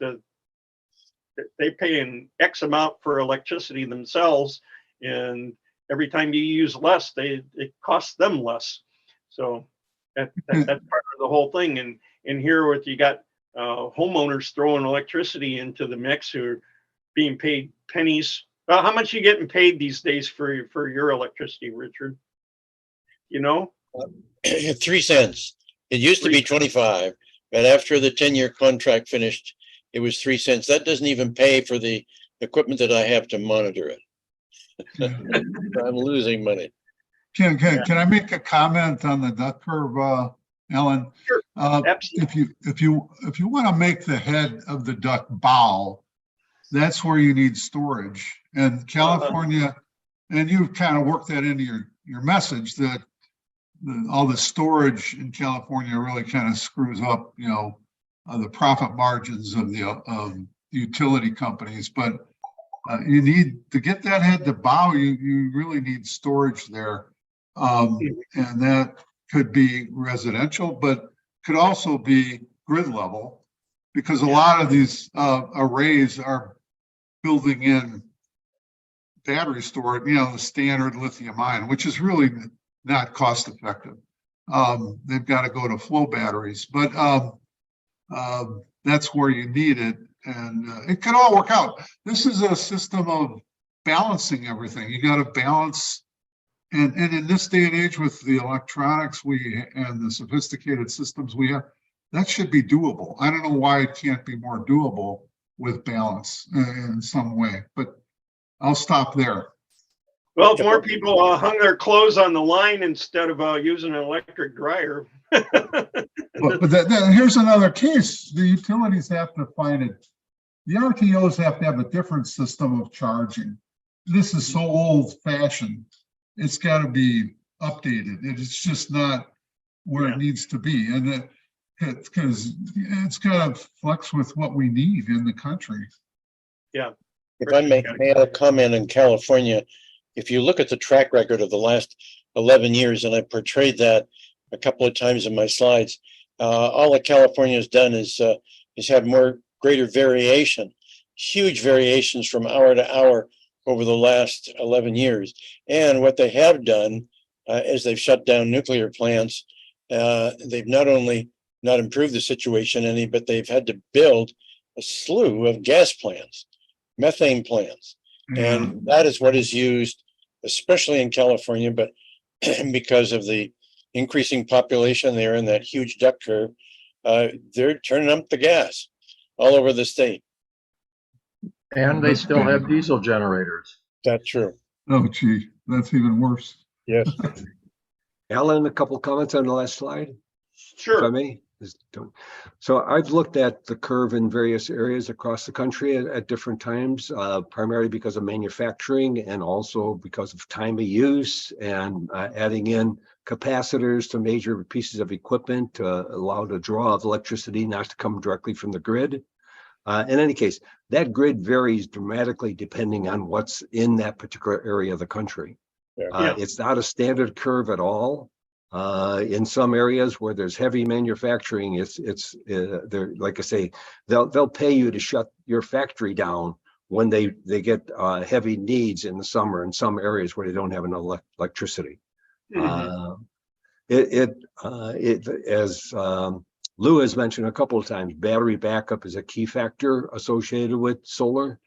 they pay an X amount for electricity themselves. And every time you use less, it costs them less. So that's part of the whole thing. And here with you got homeowners throwing electricity into the mix who are being paid pennies. How much you getting paid these days for your electricity, Richard? You know? 3 cents. It used to be 25, but after the 10-year contract finished, it was 3 cents. That doesn't even pay for the equipment that I have to monitor it. I'm losing money. Can I make a comment on the duck curve, Ellen? Sure. Absolutely. If you want to make the head of the duck bow, that's where you need storage. And California, and you've kind of worked that into your message that all the storage in California really kind of screws up, the profit margins of the utility companies. But you need to get that head to bow. You really need storage there, and that could be residential, but could also be grid level, because a lot of these arrays are building in battery storage, the standard lithium ion, which is really not cost effective. They've got to go to flow batteries, but that's where you need it. And it can all work out. This is a system of balancing everything. You got to balance. And in this day and age with the electronics and the sophisticated systems we have, that should be doable. I don't know why it can't be more doable with balance in some way, but I'll stop there. Well, if more people hung their clothes on the line instead of using an electric dryer. But here's another case. The utilities have to find it. The RTOs have to have a different system of charging. This is so old fashioned. It's got to be updated. It's just not where it needs to be. And because it's got to flex with what we need in the country. Yeah. If I may add a comment in California, if you look at the track record of the last 11 years, and I portrayed that a couple of times in my slides, all that California has done is have greater variation, huge variations from hour to hour over the last 11 years. And what they have done is they've shut down nuclear plants. They've not only not improved the situation any, but they've had to build a slew of gas plants, methane plants. And that is what is used, especially in California, but because of the increasing population there and that huge duck curve, they're turning up the gas all over the state. And they still have diesel generators. That's true. Oh, gee, that's even worse. Yes. Alan, a couple comments on the last slide, if I Sure. may. So I've looked at the curve in various areas across the country at different times, primarily because of manufacturing and also because of time of use and adding in capacitors to major pieces of equipment to allow the draw of electricity not to come directly from the grid. In any case, that grid varies dramatically depending on what's in that particular area of the country. It's not a standard curve at all. In some areas where there's heavy manufacturing, they're, like I say, they'll pay you to shut your factory down when they get heavy needs in the summer in some areas where they don't have enough electricity. As Lou has mentioned a couple of times, battery backup is a key factor associated with solar.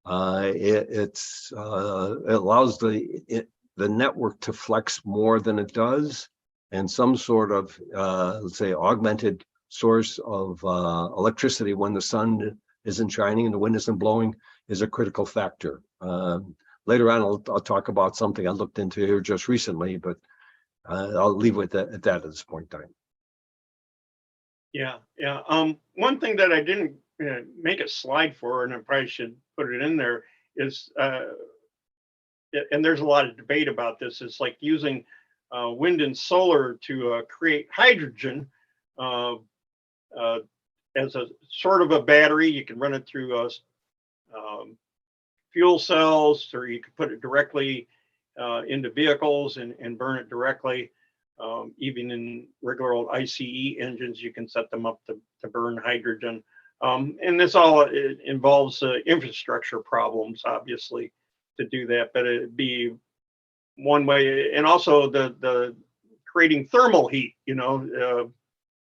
It allows the network to flex more than it does, and some sort of, let's say, augmented source of electricity when the sun isn't shining and the wind isn't blowing is a critical factor. Later on, I'll talk about something I looked into here just recently, but I'll leave with that at this point in time. Yeah. One thing that I didn't make a slide for, and I probably should put it in there, is, and there's a lot of debate about this, is like using wind and solar to create hydrogen as a sort of a battery. You can run it through fuel cells, or you could put it directly into vehicles and burn it directly. Even in regular old ICE engines, you can set them up to burn hydrogen. And this all involves infrastructure problems, obviously, to do that, but it'd be one way. And also the creating thermal heat,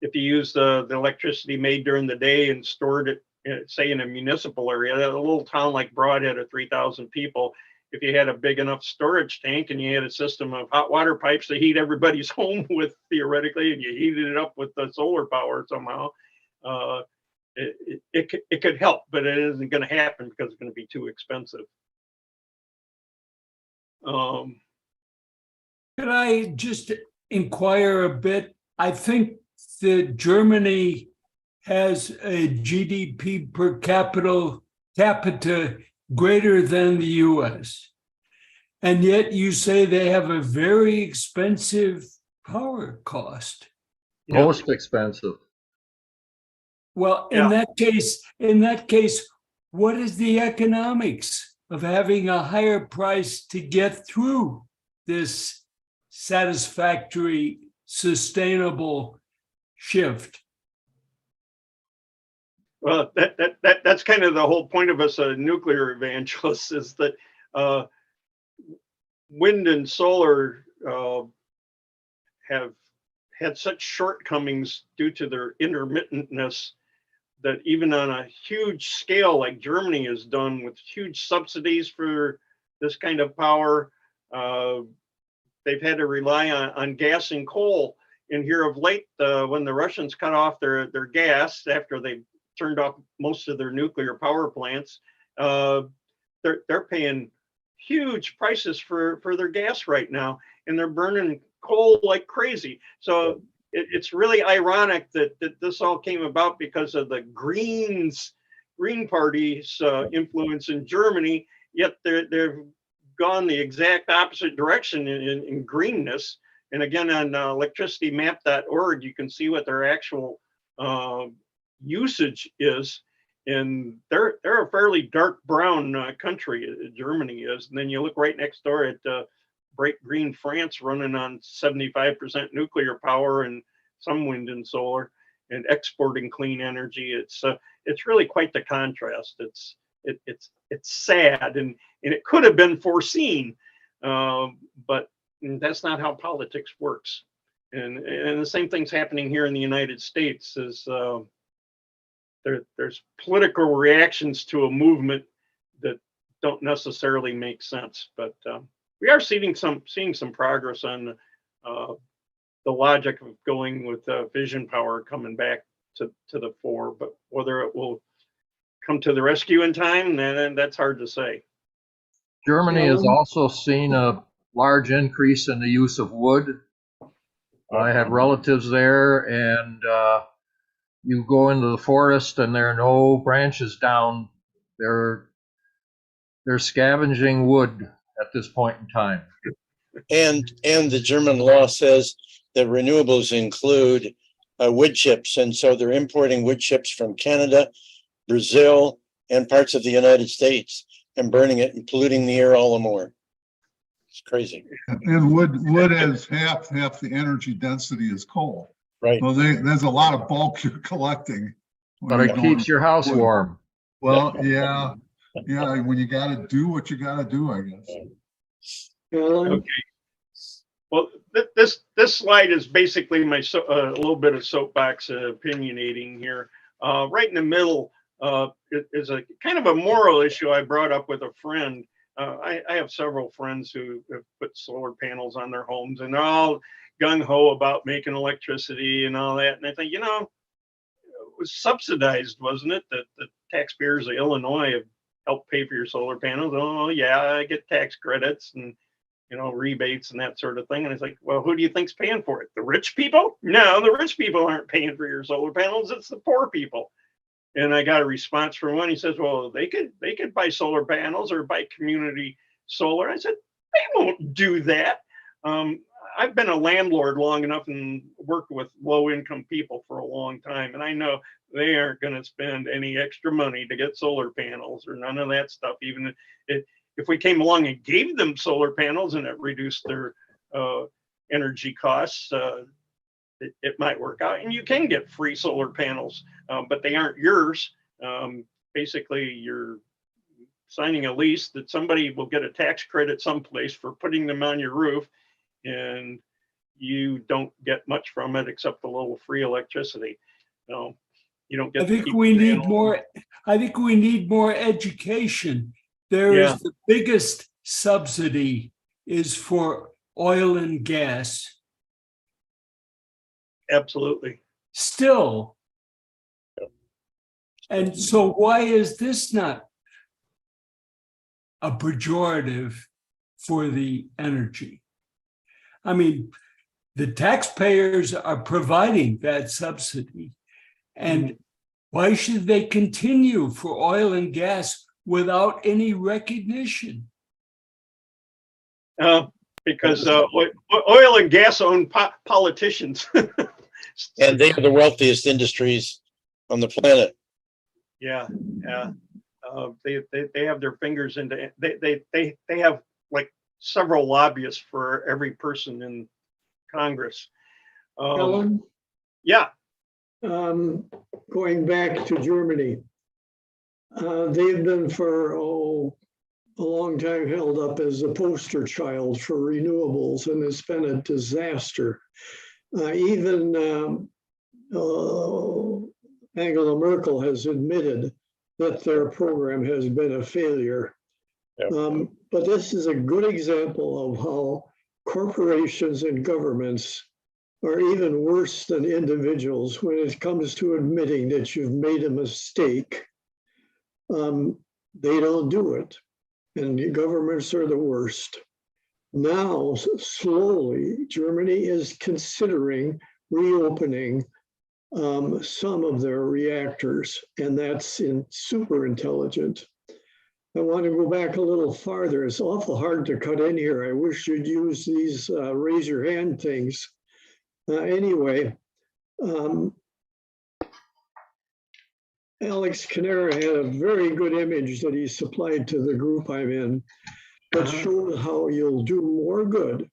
if you use the electricity made during the day and stored it, say in a municipal area, a little town like Broadhead of 3,000 people, if you had a big enough storage tank and you had a system of hot water pipes to heat everybody's home with theoretically, and you heated it up with the solar power somehow, it could help, but it isn't going to happen because it's going to be too expensive. Could I just inquire a bit? I think that Germany has a GDP per capita greater than the US. And yet you say they have a very expensive power cost. Most expensive. Well, in that case, what is the economics of having a higher price to get through this satisfactory, sustainable shift? Well, that's kind of the whole point of us nuclear evangelists, is that wind and solar have had such shortcomings due to their intermittentness that even on a huge scale like Germany has done with huge subsidies for this kind of power, they've had to rely on gas and coal. And here of late, when the Russians cut off their gas after they turned off most of their nuclear power plants, they're paying huge prices for their gas right now, and they're burning coal like crazy. So it's really ironic that this all came about because of the Green Party's influence in Germany, yet they've gone the exact opposite direction in greenness. And again, on electricitymap.org, you can see what their actual usage is. And they're a fairly dark brown country, Germany is. And then you look right next door at bright green France, running on 75% nuclear power and some wind and solar, and exporting clean energy. It's really quite the contrast. It's sad, and it could have been foreseen, but that's not how politics works. And the same thing's happening here in the United States. Is there's political reactions to a movement that don't necessarily make sense, but we are seeing some progress on the logic of going with fission power coming back to the fore. But whether it will come to the rescue in time, then that's hard to say. Germany has also seen a large increase in the use of wood. I have relatives there, and you go into the forest and there are no branches down. They're scavenging wood at this point in time. And the German law says that renewables include wood chips, and so they're importing wood chips from Canada, Brazil, and parts of the United States, and burning it and polluting the air all the more. It's crazy. And wood has half the energy density as coal. Right. So there's a lot of bulk you're collecting. But it keeps your house warm. Well, yeah. When you got to do what you got to do, I guess. Okay. Well, this slide is basically my a little bit of soapbox opinionating here. Right in the middle is a kind of a moral issue I brought up with a friend. I have several friends who have put solar panels on their homes, and they're all gung-ho about making electricity and all that. And I think, it was subsidized, wasn't it? That the taxpayers of Illinois have helped pay for your solar panels. Oh, yeah, I get tax credits and, rebates and that sort of thing. And it's like, well, who do you think's paying for it? The rich people? No, the rich people aren't paying for your solar panels. It's the poor people. And I got a response from one. He says, well, they could buy solar panels or buy community solar. I said, they won't do that. I've been a landlord long enough and worked with low income people for a long time. And I know they aren't going to spend any extra money to get solar panels or none of that stuff. Even if we came along and gave them solar panels and it reduced their energy costs, it might work out. And you can get free solar panels, but they aren't yours. Basically, you're signing a lease that somebody will get a tax credit someplace for putting them on your roof. And you don't get much from it except a little free electricity. You don't get. I think to keep we paying need all- more. I think we need more education. There is Yeah. the biggest subsidy is for oil and gas. Absolutely. Still. And so why is this not a pejorative for the energy? I mean, the taxpayers are providing that subsidy. And why should they continue for oil and gas without any recognition? Because oil and gas own politicians. And they are the wealthiest industries on the planet. Yeah, yeah. They have their fingers into they have like several lobbyists for every person in Congress. Alan, Yeah. going back to Germany, they've been for a long time held up as a poster child for renewables, and it's been a disaster. Even Angela Merkel has admitted that their program has been a failure. But this is a good example of how corporations and governments are even worse than individuals when it comes to admitting that you've made a mistake. They don't do it, and the governments are the worst. Now, slowly, Germany is considering reopening some of their reactors, and that's super intelligent. I want to go back a little farther. It's awful hard to cut in here. I wish you'd use these raise your hand things. Anyway, Alex Canera had a very good image that he supplied to the group I'm in that showed how you'll do more good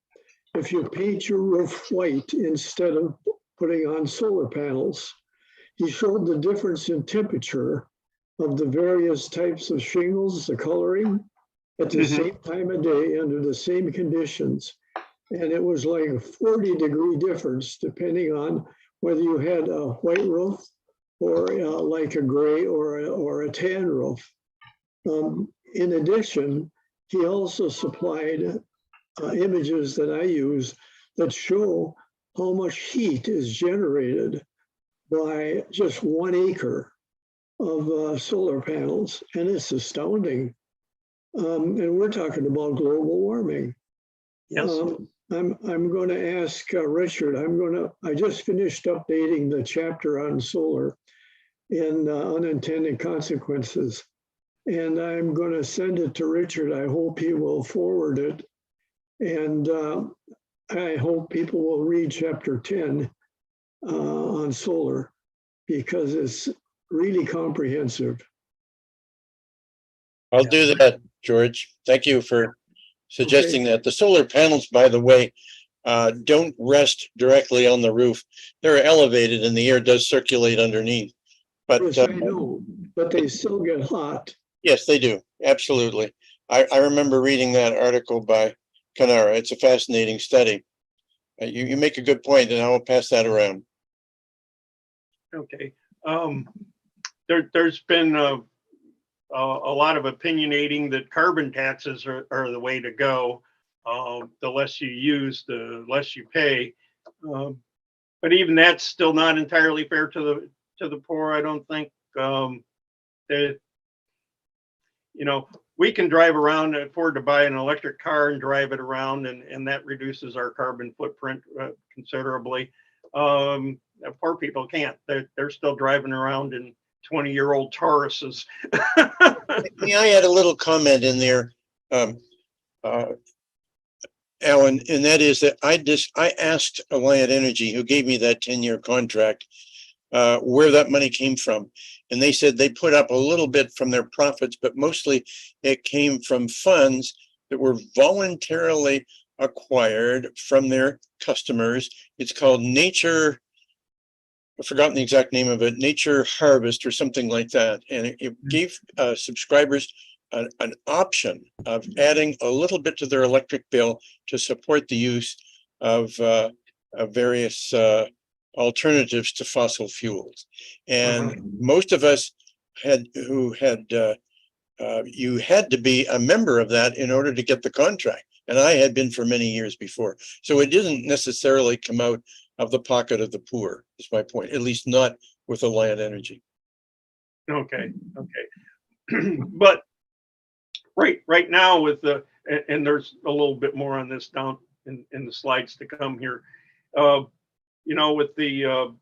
if you paint your roof white instead of putting on solar panels. He showed the difference in temperature of the various types of shingles, the coloring, at the same time of day under the same conditions. And it was like a 40-degree difference depending on whether you had a white roof or like a gray or a tan roof. In addition, he also supplied images that I use that show how much heat is generated by just 1 acre of solar panels, and it's astounding. And we're talking about global warming. Yes. I'm going to ask Richard. I just finished updating the chapter on solar in unintended consequences, and I'm going to send it to Richard. I hope he will forward it, and I hope people will read chapter 10 on solar, because it's really comprehensive. I'll do that, George. Thank you for suggesting that. The solar panels, by the way, don't rest directly on the roof. They're elevated and the air does circulate underneath. But Yes, I know, but they still get hot. yes, they do. Absolutely. I remember reading that article by Canara. It's a fascinating study. You make a good point, and I will pass that around. Okay. There's been a lot of opinionating that carbon taxes are the way to go. The less you use, the less you pay. But even that's still not entirely fair to the poor. I don't think that, we can drive around and afford to buy an electric car and drive it around, and that reduces our carbon footprint considerably. Poor people can't. They're still driving around in 20-year-old Tauruses. May I add a little comment in there, Alan, and that is that I asked Alliant Energy, who gave me that 10-year contract, where that money came from. And they said they put up a little bit from their profits, but mostly it came from funds that were voluntarily acquired from their customers. It's called Nature, I've forgotten the exact name of it, Nature Harvest or something like that. And it gave subscribers an option of adding a little bit to their electric bill to support the use of various alternatives to fossil fuels. And most of us you had to be a member of that in order to get the contract. And I had been for many years before. So it didn't necessarily come out of the pocket of the poor, is my point, at least not with Alliant Energy. Okay. But right now with and there's a little bit more on this down in the slides to come here. With the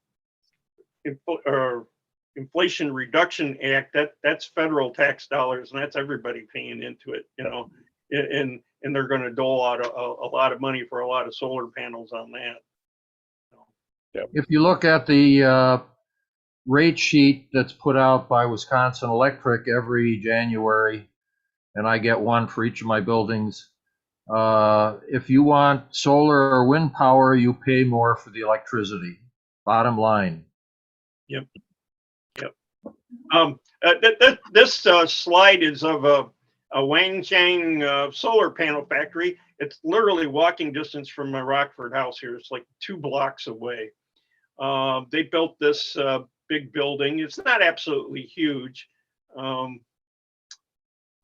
Inflation Reduction Act, that's federal tax dollars, and that's everybody paying into it, and they're going to dole out a lot of money for a lot of solar panels on that. If you look at the rate sheet that's put out by Wisconsin Electric every January, and I get one for each of my buildings. If you want solar or wind power, you pay more for the electricity. Bottom line. Yep. This slide is of a Wangjiang solar panel factory. It's literally walking distance from my Rockford house here. It's like 2 blocks away. They built this big building. It's not absolutely huge.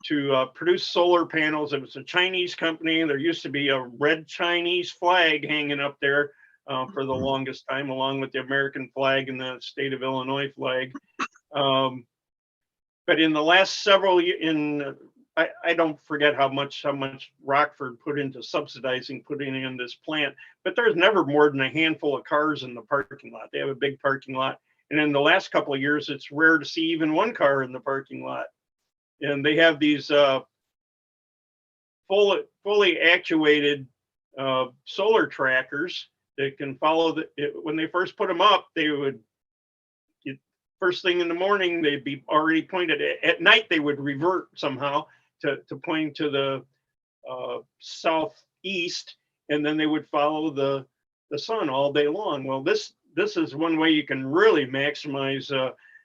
To produce solar panels. It was a Chinese company. There used to be a red Chinese flag hanging up there for the longest time, along with the American flag and the state of Illinois flag. But in the last several years, I don't forget how much Rockford put into subsidizing putting in this plant, but there's never more than a handful of cars in the parking lot. They have a big parking lot. And in the last couple of years, it's rare to see even 1 car in the parking lot. And they have these fully actuated solar trackers that can follow when they first put them up, they would, first thing in the morning, they'd be already pointed. At night, they would revert somehow to point to the southeast, and then they would follow the sun all day long. Well, this is one way you can really maximize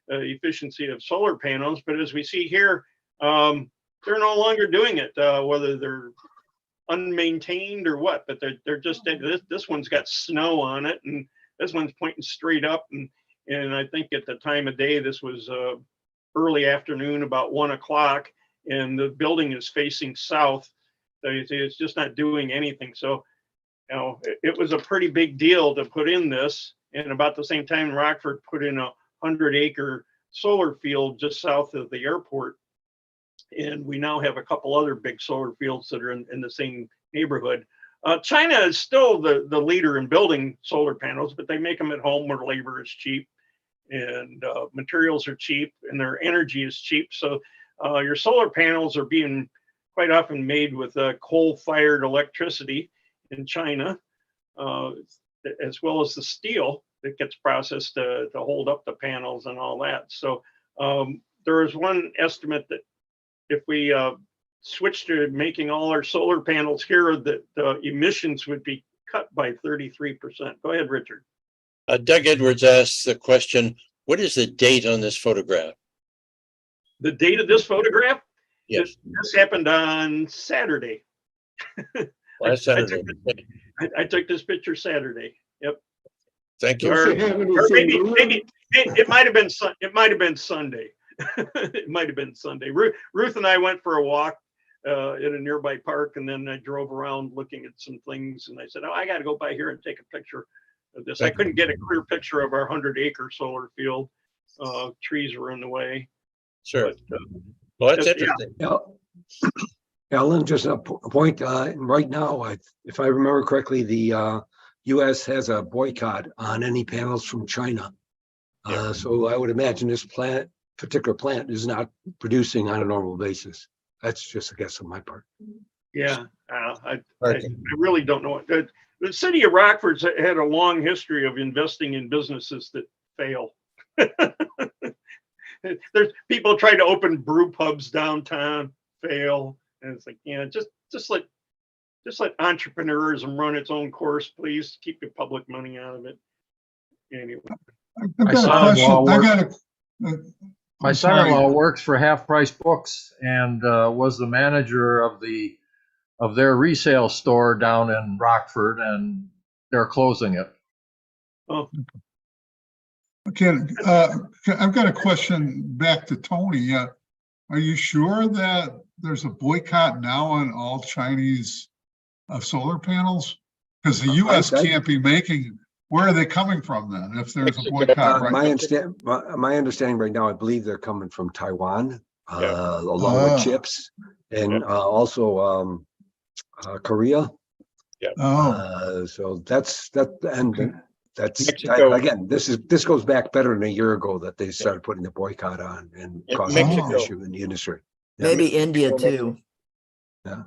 efficiency of solar panels. But as we see here, they're no longer doing it, whether they're unmaintained or what, but they're just, this one's got snow on it, and this one's pointing straight up. And I think at the time of day, this was early afternoon, about 1 o'clock, and the building is facing south. So it's just not doing anything. So, it was a pretty big deal to put in this. And about the same time, Rockford put in a 100-acre solar field just south of the airport. And we now have a couple other big solar fields that are in the same neighborhood. China is still the leader in building solar panels, but they make them at home where labor is cheap and materials are cheap and their energy is cheap. So your solar panels are being quite often made with coal-fired electricity in China, as well as the steel that gets processed to hold up the panels and all that. So there is one estimate that if we switch to making all our solar panels here, that the emissions would be cut by 33%. Go ahead, Richard. Doug Edwards asks the question, what is the date on this photograph? The date of this photograph? Yes. This happened on Saturday. Last Saturday. I took this picture Saturday. Yep. Thank you. Or maybe it might have been Sunday. It might have been Sunday. Ruth and I went for a walk in a nearby park, and then I drove around looking at some things, and I said, "Oh, I got to go by here and take a picture of this." I couldn't get a clear picture of our 100-acre solar field. Trees were in the way. Sure. But, Well, that's interesting. Yeah. Alan, just a point. Right now, if I remember correctly, the U.S. has a boycott on any panels from China. So I would imagine this particular plant is not producing on a normal basis. That's just a guess on my part. Yeah, I really don't know. The city of Rockford's had a long history of investing in businesses that fail. There's people try to open brew pubs downtown, fail, and it's like, just let entrepreneurism run its own course, please. Keep your public money out of it. Anyway, My son-in-law works for Half Price Books and was the manager of their resale store down in Rockford, and they're closing it. Oh, Okay, I've got a question back to Tony. Are you sure that there's a boycott now on all Chinese solar panels? Because the US can't be making, where are they coming from then, if there's a boycott right now? My understanding right now, I believe they're coming from Taiwan, Yeah. along with chips, and also Korea. Oh, So that's that, and Okay. that's Mexico. again. This goes back better than a year ago that they started putting the boycott on and In causing an Mexico. issue in the industry. Yeah. Maybe India too. okay.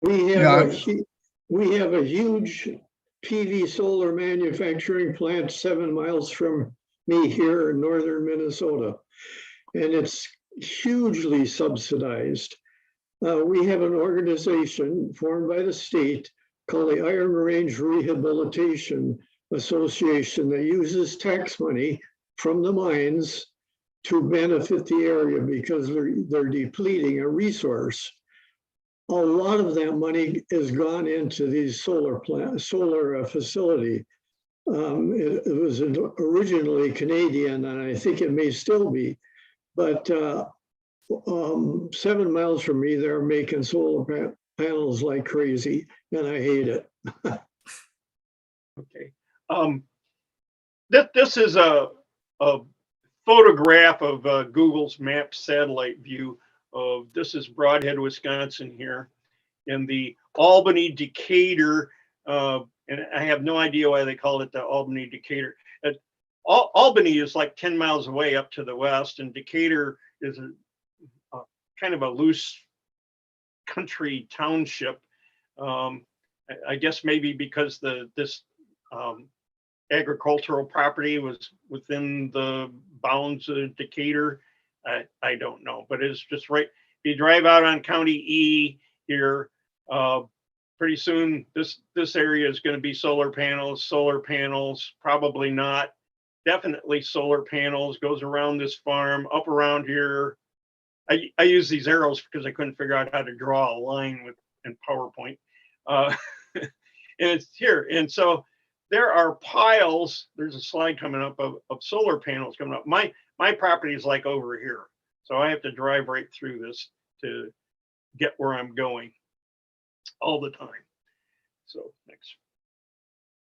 We Yeah, have, we have a huge PV solar manufacturing plant 7 miles from me here in northern Minnesota. And it's hugely subsidized. We have an organization formed by the state called the Iron Range Rehabilitation Association that uses tax money from the mines to benefit the area because they're depleting a resource. A lot of that money has gone into these solar facility. It was originally Canadian, and I think it may still be, but 7 miles from me, they're making solar panels like crazy, and I hate it. okay. This is a photograph of Google's map satellite view of, this is Broadhead, Wisconsin here, in the Albany Decatur, and I have no idea why they called it the Albany Decatur. Albany is like 10 miles away up to the west, and Decatur is a kind of a loose country township. I guess maybe because this agricultural property was within the bounds of Decatur. I don't know, but it's just right. If you drive out on County E here, pretty soon this area is going to be solar panels, probably not, definitely solar panels, goes around this farm, up around here. I use these arrows because I couldn't figure out how to draw a line in PowerPoint. And it's here. And so there are piles, there's a slide coming up of solar panels coming up. My property is like over here. So I have to drive right through this to get where I'm going all the time. So next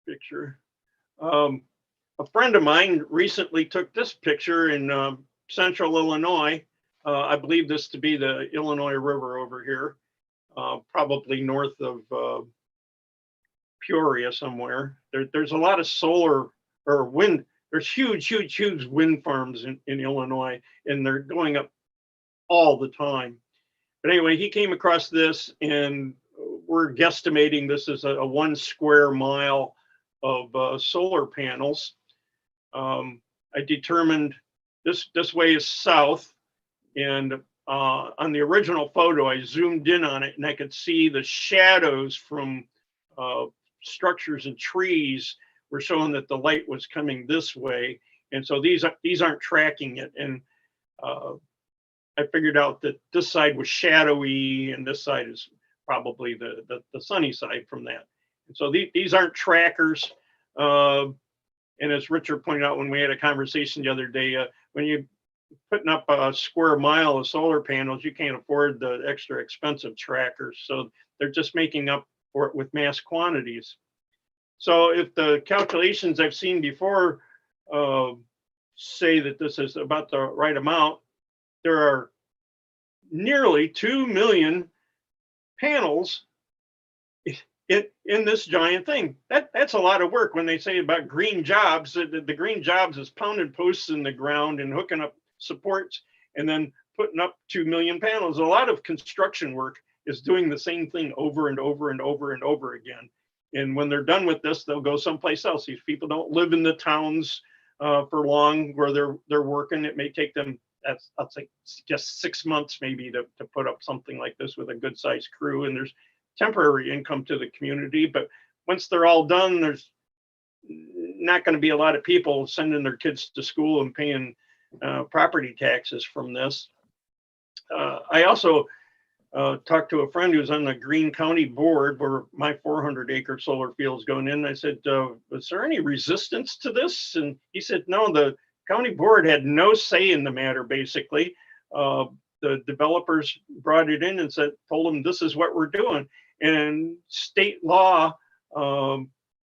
picture. A friend of mine recently took this picture in central Illinois. I believe this to be the Illinois River over here, probably north of Peoria somewhere. There's a lot of solar or wind. There's huge wind farms in Illinois, and they're going up all the time. But anyway, he came across this, and we're guesstimating this is a 1 square mile of solar panels. I determined this way is south, and on the original photo, I zoomed in on it, and I could see the shadows from structures and trees were showing that the light was coming this way, and so these aren't tracking it. And I figured out that this side was shadowy, and this side is probably the sunny side from that. And so these aren't trackers. And as Richard pointed out when we had a conversation the other day, when you're putting up a square mile of solar panels, you can't afford the extra expensive trackers. So they're just making up for it with mass quantities. So if the calculations I've seen before say that this is about the right amount, there are nearly 2 million panels in this giant thing. That's a lot of work. When they say about green jobs, the green jobs is pounding posts in the ground and hooking up supports and then putting up 2 million panels. A lot of construction work is doing the same thing over and over and over and over again. And when they're done with this, they'll go someplace else. These people don't live in the towns for long where they're working. It may take them, I'll say, just 6 months maybe to put up something like this with a good sized crew. And there's temporary income to the community, but once they're all done, there's not going to be a lot of people sending their kids to school and paying property taxes from this. I also talked to a friend who's on the Greene County board where my 400-acre solar field is going in. I said, was there any resistance to this? And he said, no, the county board had no say in the matter, basically. The developers brought it in and told them this is what we're doing. And state law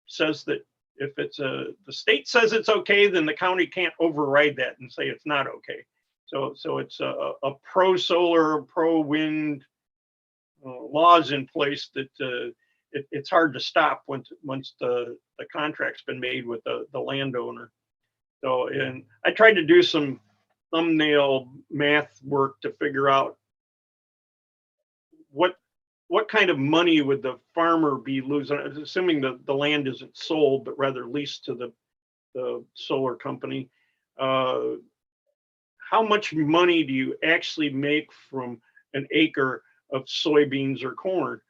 says that if the state says it's okay, then the county can't override that and say it's not okay. So it's a pro-solar, pro-wind laws in place that it's hard to stop once the contract's been made with the landowner. So, and I tried to do some thumbnail math work to figure out what kind of money would the farmer be losing, assuming the land isn't sold, but rather leased to the solar company. How much money do you actually make from an acre of soybeans or corn?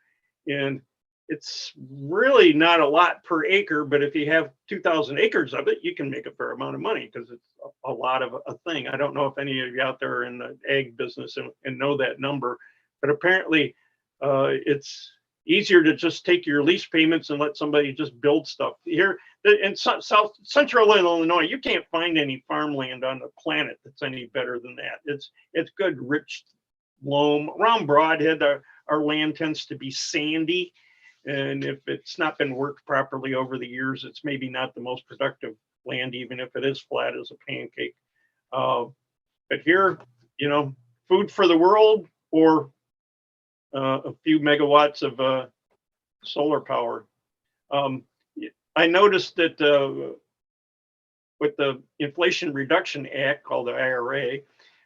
And it's really not a lot per acre, but if you have 2,000 acres of it, you can make a fair amount of money because it's a lot of a thing. I don't know if any of you out there are in the ag business and know that number, but apparently it's easier to just take your lease payments and let somebody just build stuff. Here in South Central Illinois, you can't find any farmland on the planet that's any better than that. It's good, rich loam. Around Broadhead, our land tends to be sandy. And if it's not been worked properly over the years, it's maybe not the most productive land, even if it is flat as a pancake. But here, food for the world or a few megawatts of solar power. I noticed that with the Inflation Reduction Act, called the IRA,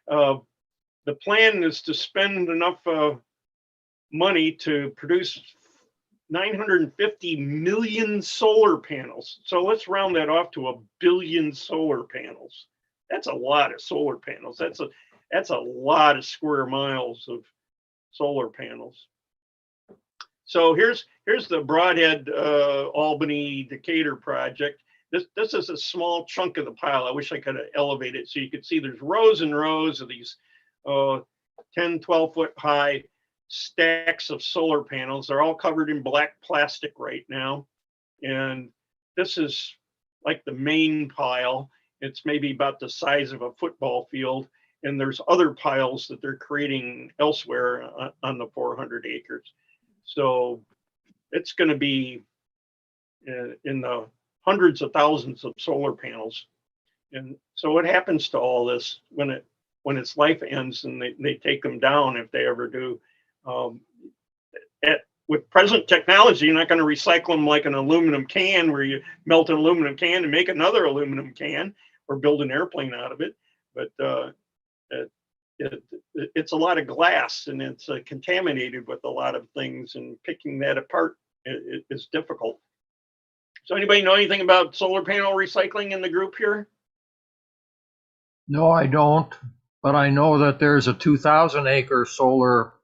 the plan is to spend enough money to produce 950 million solar panels. So let's round that off to 1 billion solar panels. That's a lot of solar panels. That's a lot of square miles of solar panels. So here's the Broadhead Albany Decatur project. This is a small chunk of the pile. I wish I could have elevated it so you could see there's rows and rows of these 10, 12 foot high stacks of solar panels. They're all covered in black plastic right now. And this is like the main pile. It's maybe about the size of a football field. And there's other piles that they're creating elsewhere on the 400 acres. So it's going to be in the hundreds of thousands of solar panels. And so what happens to all this when its life ends and they take them down, if they ever do? With present technology, you're not going to recycle them like an aluminum can where you melt an aluminum can and make another aluminum can or build an airplane out of it. But it's a lot of glass and it's contaminated with a lot of things, and picking that apart is difficult. So anybody know anything about solar panel recycling in the group here? No, I don't, but I know that there's a 2,000-acre solar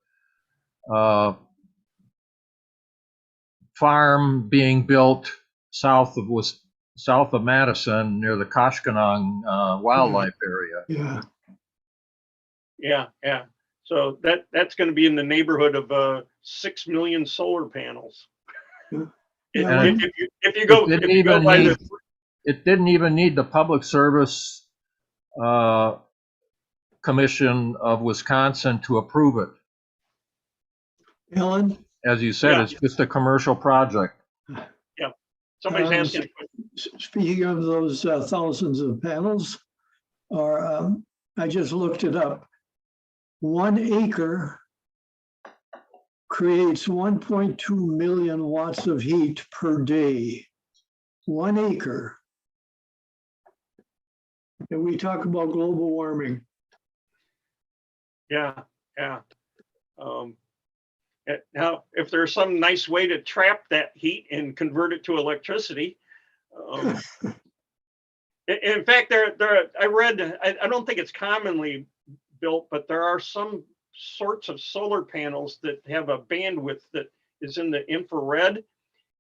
farm being built south of Madison near the Koshkonong wildlife area. Yeah. So that's going to be in the neighborhood of 6 million solar panels. If you go by the, it didn't even need the Public Service Commission of Wisconsin to approve it. Alan? As you said, It's just a commercial project. Yeah. Somebody's asking. Speaking of those thousands of panels, I just looked it up. 1 acre creates 1.2 million watts of heat per day. 1 acre. And we talk about global warming. Yeah. Now, if there's some nice way to trap that heat and convert it to electricity, in fact, I read, I don't think it's commonly built, but there are some sorts of solar panels that have a bandwidth that is in the infrared,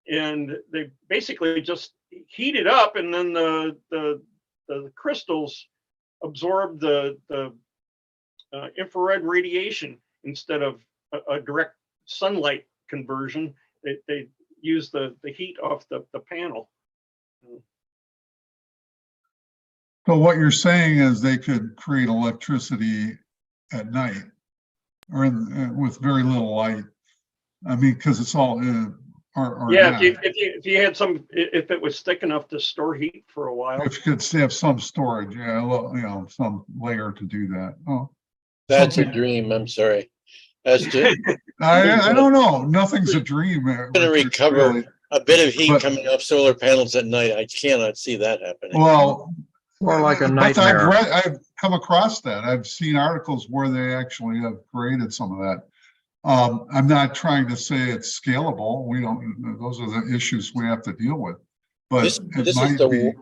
and they basically just heat it up, and then the crystals absorb the infrared radiation instead of a direct sunlight conversion. They use the heat off the panel. So what you're saying is they could create electricity at night or with very little light. I mean, because it's all or Yeah, not. if you had if it was thick enough to store heat for a while. If you could have some storage, yeah, well, some layer to do that. Oh, That's a something- dream. I'm sorry. That's just I don't know. Nothing's a dream. going to Richard, recover really. a bit of heat But- coming off solar panels at night. I cannot see that happening. Well, More like a but nightmare. I've come across that. I've seen articles where they actually have created some of that. I'm not trying to say it's scalable. We don't, those are the issues we have to deal with. But This- it this is might the be.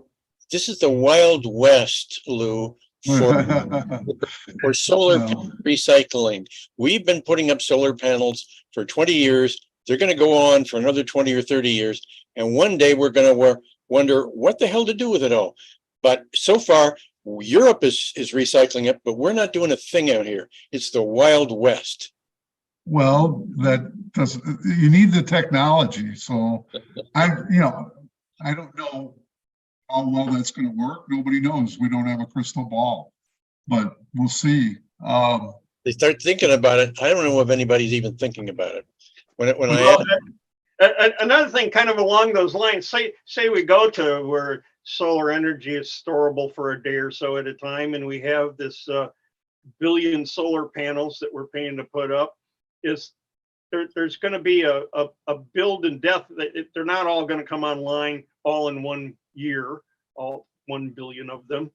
This is the Wild West, Lou, for solar No. recycling. We've been putting up solar panels for 20 years. They're going to go on for another 20 or 30 years. And one day we're going to wonder what the hell to do with it all. But so far, Europe is recycling it, but we're not doing a thing out here. It's the Wild West. Well, you need the technology. So I don't know how well that's going to work. Nobody knows. We don't have a crystal ball, but we'll see. They start thinking about it. I don't know if anybody's even thinking about it. Another thing kind of along those lines, say we go to where solar energy is storable for a day or so at a time, and we have this billion solar panels that we're paying to put up, there's going to be a build and death. They're not all going to come online all in 1 year, all 1 billion of them.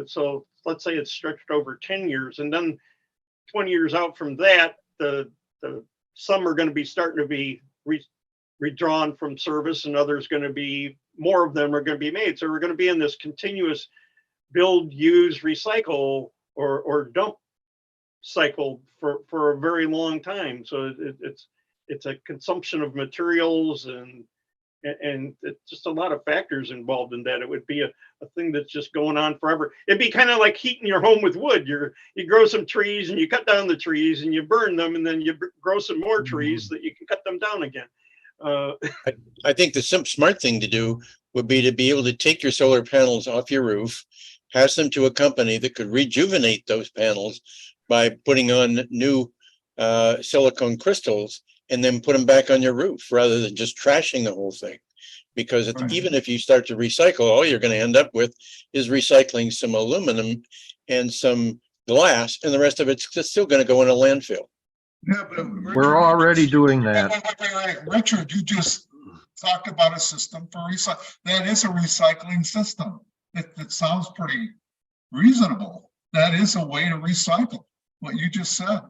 So let's say it's stretched over 10 years, and then 20 years out from that, some are going to be starting to be redrawn from service, and others going to be, more of them are going to be made. So we're going to be in this continuous build, use, recycle, or dump cycle for a very long time. So it's a consumption of materials and it's just a lot of factors involved in that. It would be a thing that's just going on forever. It'd be kind of like heating your home with wood. You grow some trees and you cut down the trees and you burn them, and then you grow some more trees that you can cut them down again. I think the smart thing to do would be to be able to take your solar panels off your roof, pass them to a company that could rejuvenate those panels by putting on new silicone crystals, and then put them back on your roof rather than just trashing the whole thing. Because Right. even if you start to recycle, all you're going to end up with is recycling some aluminum and some glass, and the rest of it's still going to go in a landfill. Yeah, but We're already doing that. Wait. Richard, you just talked about a system for recycling. That is a recycling system. It sounds pretty reasonable. That is a way to recycle what you just said.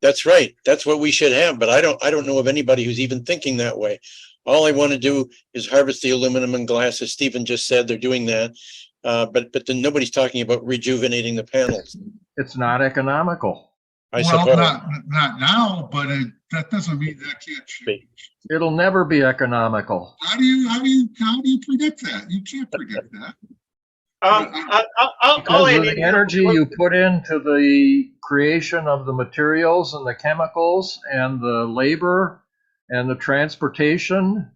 That's right. That's what we should have. But I don't know of anybody who's even thinking that way. All I want to do is harvest the aluminum and glass, as Stephen just said. They're doing that. But then nobody's talking about rejuvenating the panels. It's not economical. I Well, suppose. not now, but that doesn't mean that can't change. It'll never be economical. How do you predict that? You can't predict that. I'll Because add of in the energy you put into the creation of the materials and the chemicals and the labor and the transportation,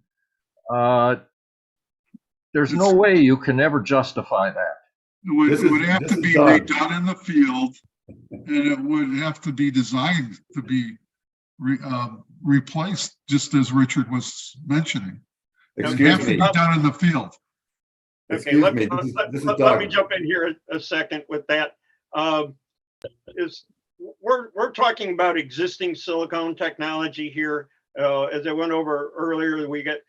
there's no way you can ever justify that. It would have to be redone in the field, and it would have to be designed to be replaced, just as Richard was mentioning. It have Excuse to me. be done in the field. Okay, Excuse let me, me this is let me Doug. jump in here a second with that. We're talking about existing silicone technology here. As I went over earlier, we got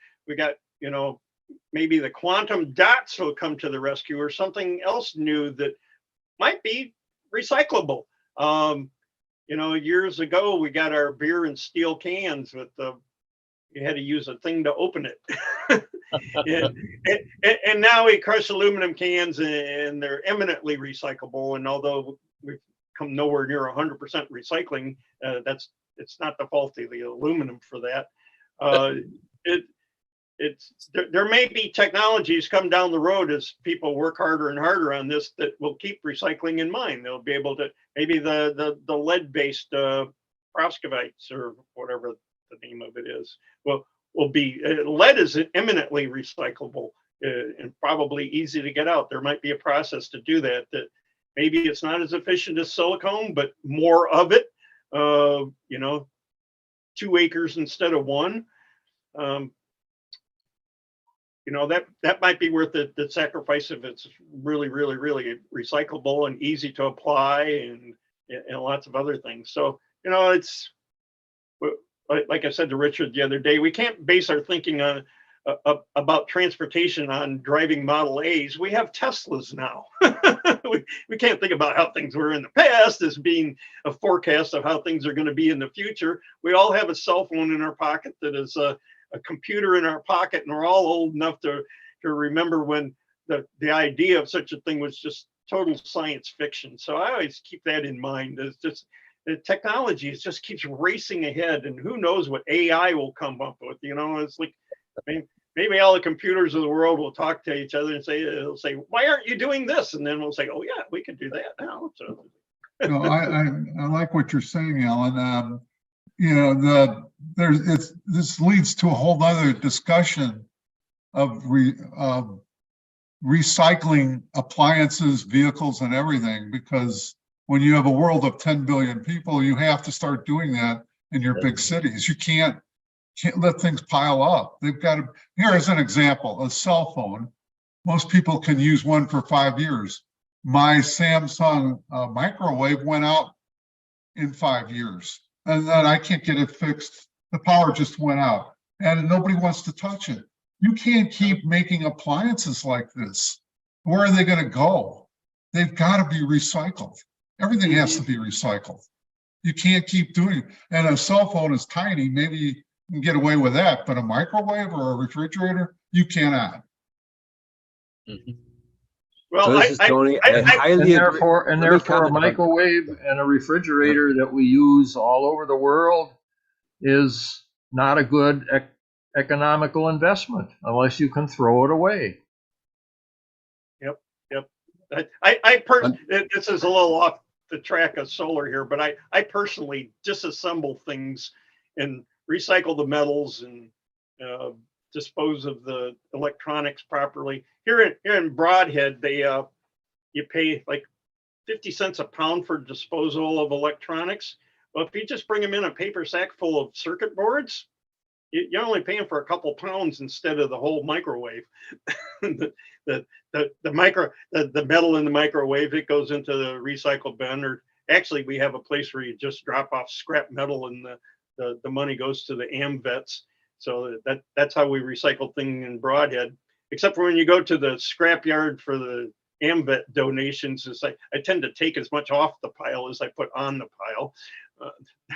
maybe the quantum dots will come to the rescue, or something else new that might be recyclable. Years ago we got our beer in steel cans with you had to use a thing to open it. and now we crush aluminum cans, and they're eminently recyclable. And although we've come nowhere near 100% recycling, it's not the fault of the aluminum for that. There may be technologies come down the road as people work harder and harder on this that will keep recycling in mind. They'll be able to, maybe the lead-based perovskites or whatever the name of it is, will be, lead is eminently recyclable and probably easy to get out. There might be a process to do that, maybe it's not as efficient as silicone, but more of it, 2 acres instead of 1. That might be worth the sacrifice if it's really, really, really recyclable and easy to apply and lots of other things. So, it's like I said to Richard the other day, we can't base our thinking on about transportation on driving Model A's. We have Teslas now. we can't think about how things were in the past as being a forecast of how things are going to be in the future. We all have a cell phone in our pocket that is a computer in our pocket, and we're all old enough to remember when the idea of such a thing was just total science fiction. So I always keep that in mind. It's just the technology just keeps racing ahead, and who knows what AI will come up with. It's like, maybe all the computers of the world will talk to each other and they'll say, why aren't you doing this? And then we'll say, oh yeah, we can do that now. So I like what you're saying, Alan. This leads to a whole other discussion of recycling appliances, vehicles, and everything, because when you have a world of 10 billion people, you have to start doing that in your big cities. You can't let things pile up. They've got to. Here is an example: a cell phone. Most people can use one for 5 years. My Samsung microwave went out in 5 years, and then I can't get it fixed. The power just went out, and nobody wants to touch it. You can't keep making appliances like this. Where are they going to go? They've got to be recycled. Everything has to be recycled. You can't keep doing it. And a cell phone is tiny. Maybe you can get away with that, but a microwave or a refrigerator, you cannot. Mm-hmm. Well, So this is Tony. I highly agree. And therefore a microwave and a refrigerator that we use all over the world is not a good economical investment unless you can throw it away. Yep. This is a little off the track of solar here, but I personally disassemble things and recycle the metals and dispose of the electronics properly. Here in Broadhead, you pay like 50 cents a pound for disposal of electronics. Well, if you just bring them in a paper sack full of circuit boards, you're only paying for a couple pounds instead of the whole microwave. the metal in the microwave, it goes into the recycle bin, or actually we have a place where you just drop off scrap metal and the money goes to the AMVETs. So that's how we recycle things in Broadhead. Except for when you go to the scrapyard for the AMVET donations, it's like I tend to take as much off the pile as I put on the pile.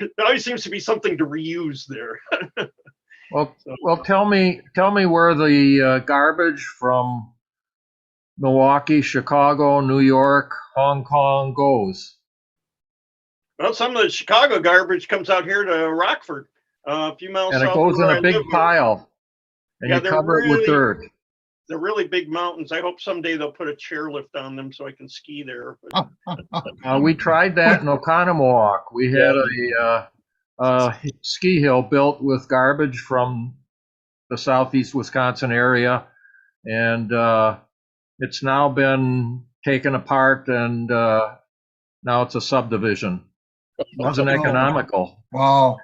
There always seems to be something to reuse there. Well, tell me where the garbage from Milwaukee, Chicago, New York, Hong Kong goes. Well, some of the Chicago garbage comes out here to Rockford, a few miles south. And it goes in a big pile, and you cover it with dirt. They're really big mountains. I hope someday they'll put a chairlift on them so I can ski there. We tried that in Oconomowoc. We had a ski hill built with garbage from the southeast Wisconsin area, and it's now been taken apart, and now it's a subdivision. It wasn't economical. Wow.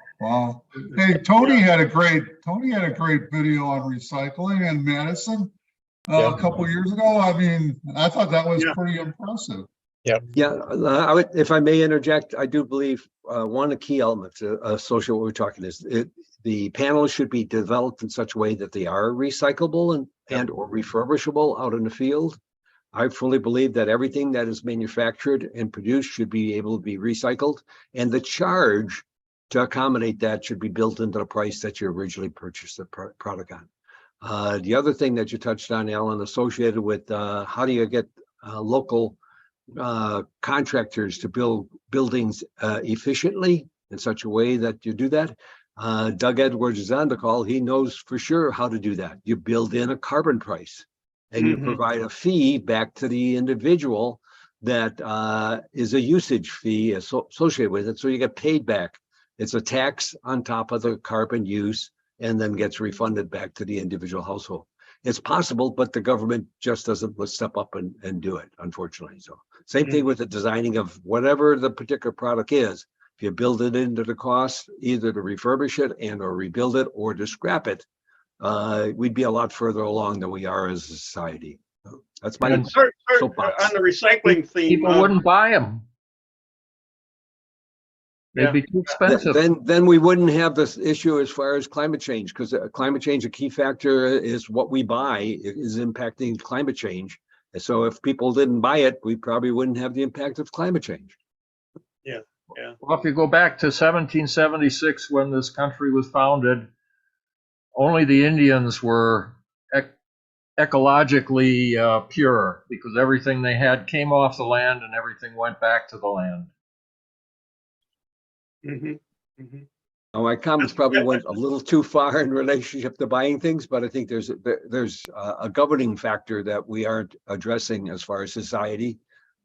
Hey, Tony had a great video on recycling in Madison a couple of years ago. I mean, I thought that was pretty impressive. Yeah, if I may interject, I do believe one of the key elements associated with what we're talking is the panels should be developed in such a way that they are recyclable and or refurbishable out in the field. I fully believe that everything that is manufactured and produced should be able to be recycled, and the charge to accommodate that should be built into the price that you originally purchased the product on. The other thing that you touched on, Alan, associated with how do you get local contractors to build buildings efficiently in such a way that you do that. Doug Edwards is on the call. He knows for sure how to do that. You build in a carbon price and you provide a fee back to the individual that is a usage fee associated with it. So you get paid back It's a tax on top of the carbon use and then gets refunded back to the individual household. It's possible, but the government just doesn't step up and do it, unfortunately. So same thing with the designing of whatever the particular product is. If you build it into the cost, either to refurbish it and or rebuild it or to scrap it, we'd be a lot further along than we are as a society. That's my And soapbox. On the recycling theme, people wouldn't buy them. They'd be too expensive. Then we wouldn't have this issue as far as climate change, because climate change, a key factor is what we buy is impacting climate change. And so if people didn't buy it, we probably wouldn't have the impact of climate change. Yeah. Well, if you go back to 1776, when this country was founded, only the Indians were ecologically pure, because everything they had came off the land and everything went back to the land. Now, my comments probably went a little too far in relationship to buying things, but I think there's a governing factor that we aren't addressing as far as society.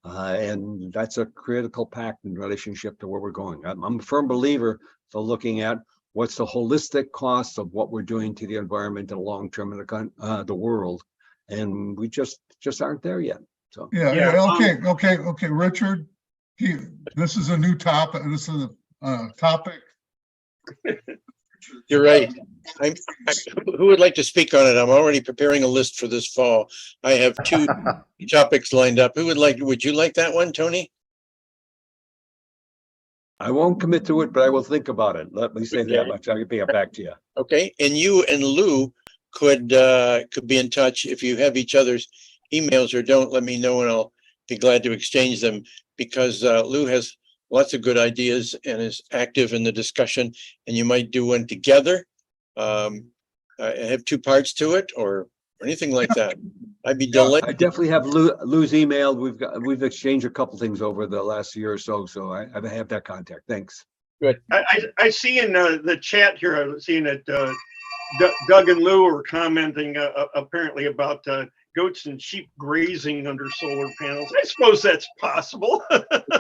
And that's a critical pact in relationship to where we're going. I'm a firm believer for looking at what's the holistic cost of what we're doing to the environment in the long term in the world. And we just aren't there yet. So Okay, Richard. This is a new topic. This is a topic. You're right. Who would like to speak on it? I'm already preparing a list for this fall. I have 2 topics lined up. Would you like that one, Tony? I won't commit to it, but I will think about it. Let me say that much. I'll get back to you. Okay, and you and Lou could be in touch. If you have each other's emails or don't, let me know and I'll be glad to exchange them, because Lou has lots of good ideas and is active in the discussion, and you might do one together. I have 2 parts to it or anything like that. I'd be delighted. I definitely have Lou's email. We've exchanged a couple things over the last year or so. So I have that contact. Thanks. Good. I see in the chat here, I'm seeing that Doug and Lou are commenting apparently about goats and sheep grazing under solar panels. I suppose that's possible.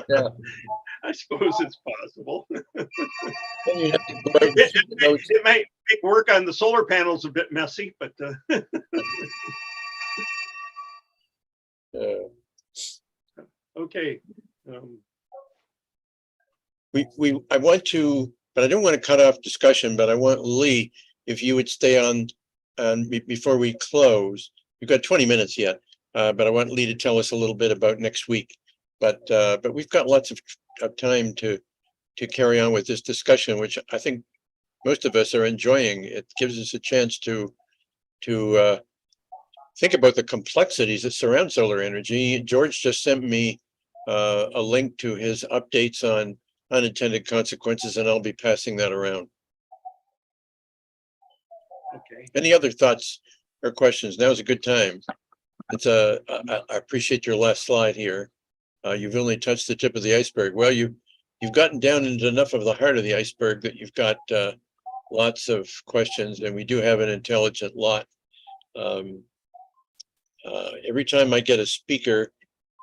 Yeah. I suppose it's possible. Then you have to go out and see the goats. It might make work on the solar panels a bit messy, but okay. I want to, but I don't want to cut off discussion, but I want Lee, if you would stay on before we close. We've got 20 minutes yet, but I want Lee to tell us a little bit about next week. But we've got lots of time to carry on with this discussion, which I think most of us are enjoying. It gives us a chance to think about the complexities that surround solar energy. George just sent me a link to his updates on unintended consequences, and I'll be passing that around. Okay. Any other thoughts or questions? Now's a good time. I appreciate your last slide here. You've only touched the tip of the iceberg. Well, you've gotten down into enough of the heart of the iceberg that you've got lots of questions, and we do have an intelligent lot. Every time I get a speaker,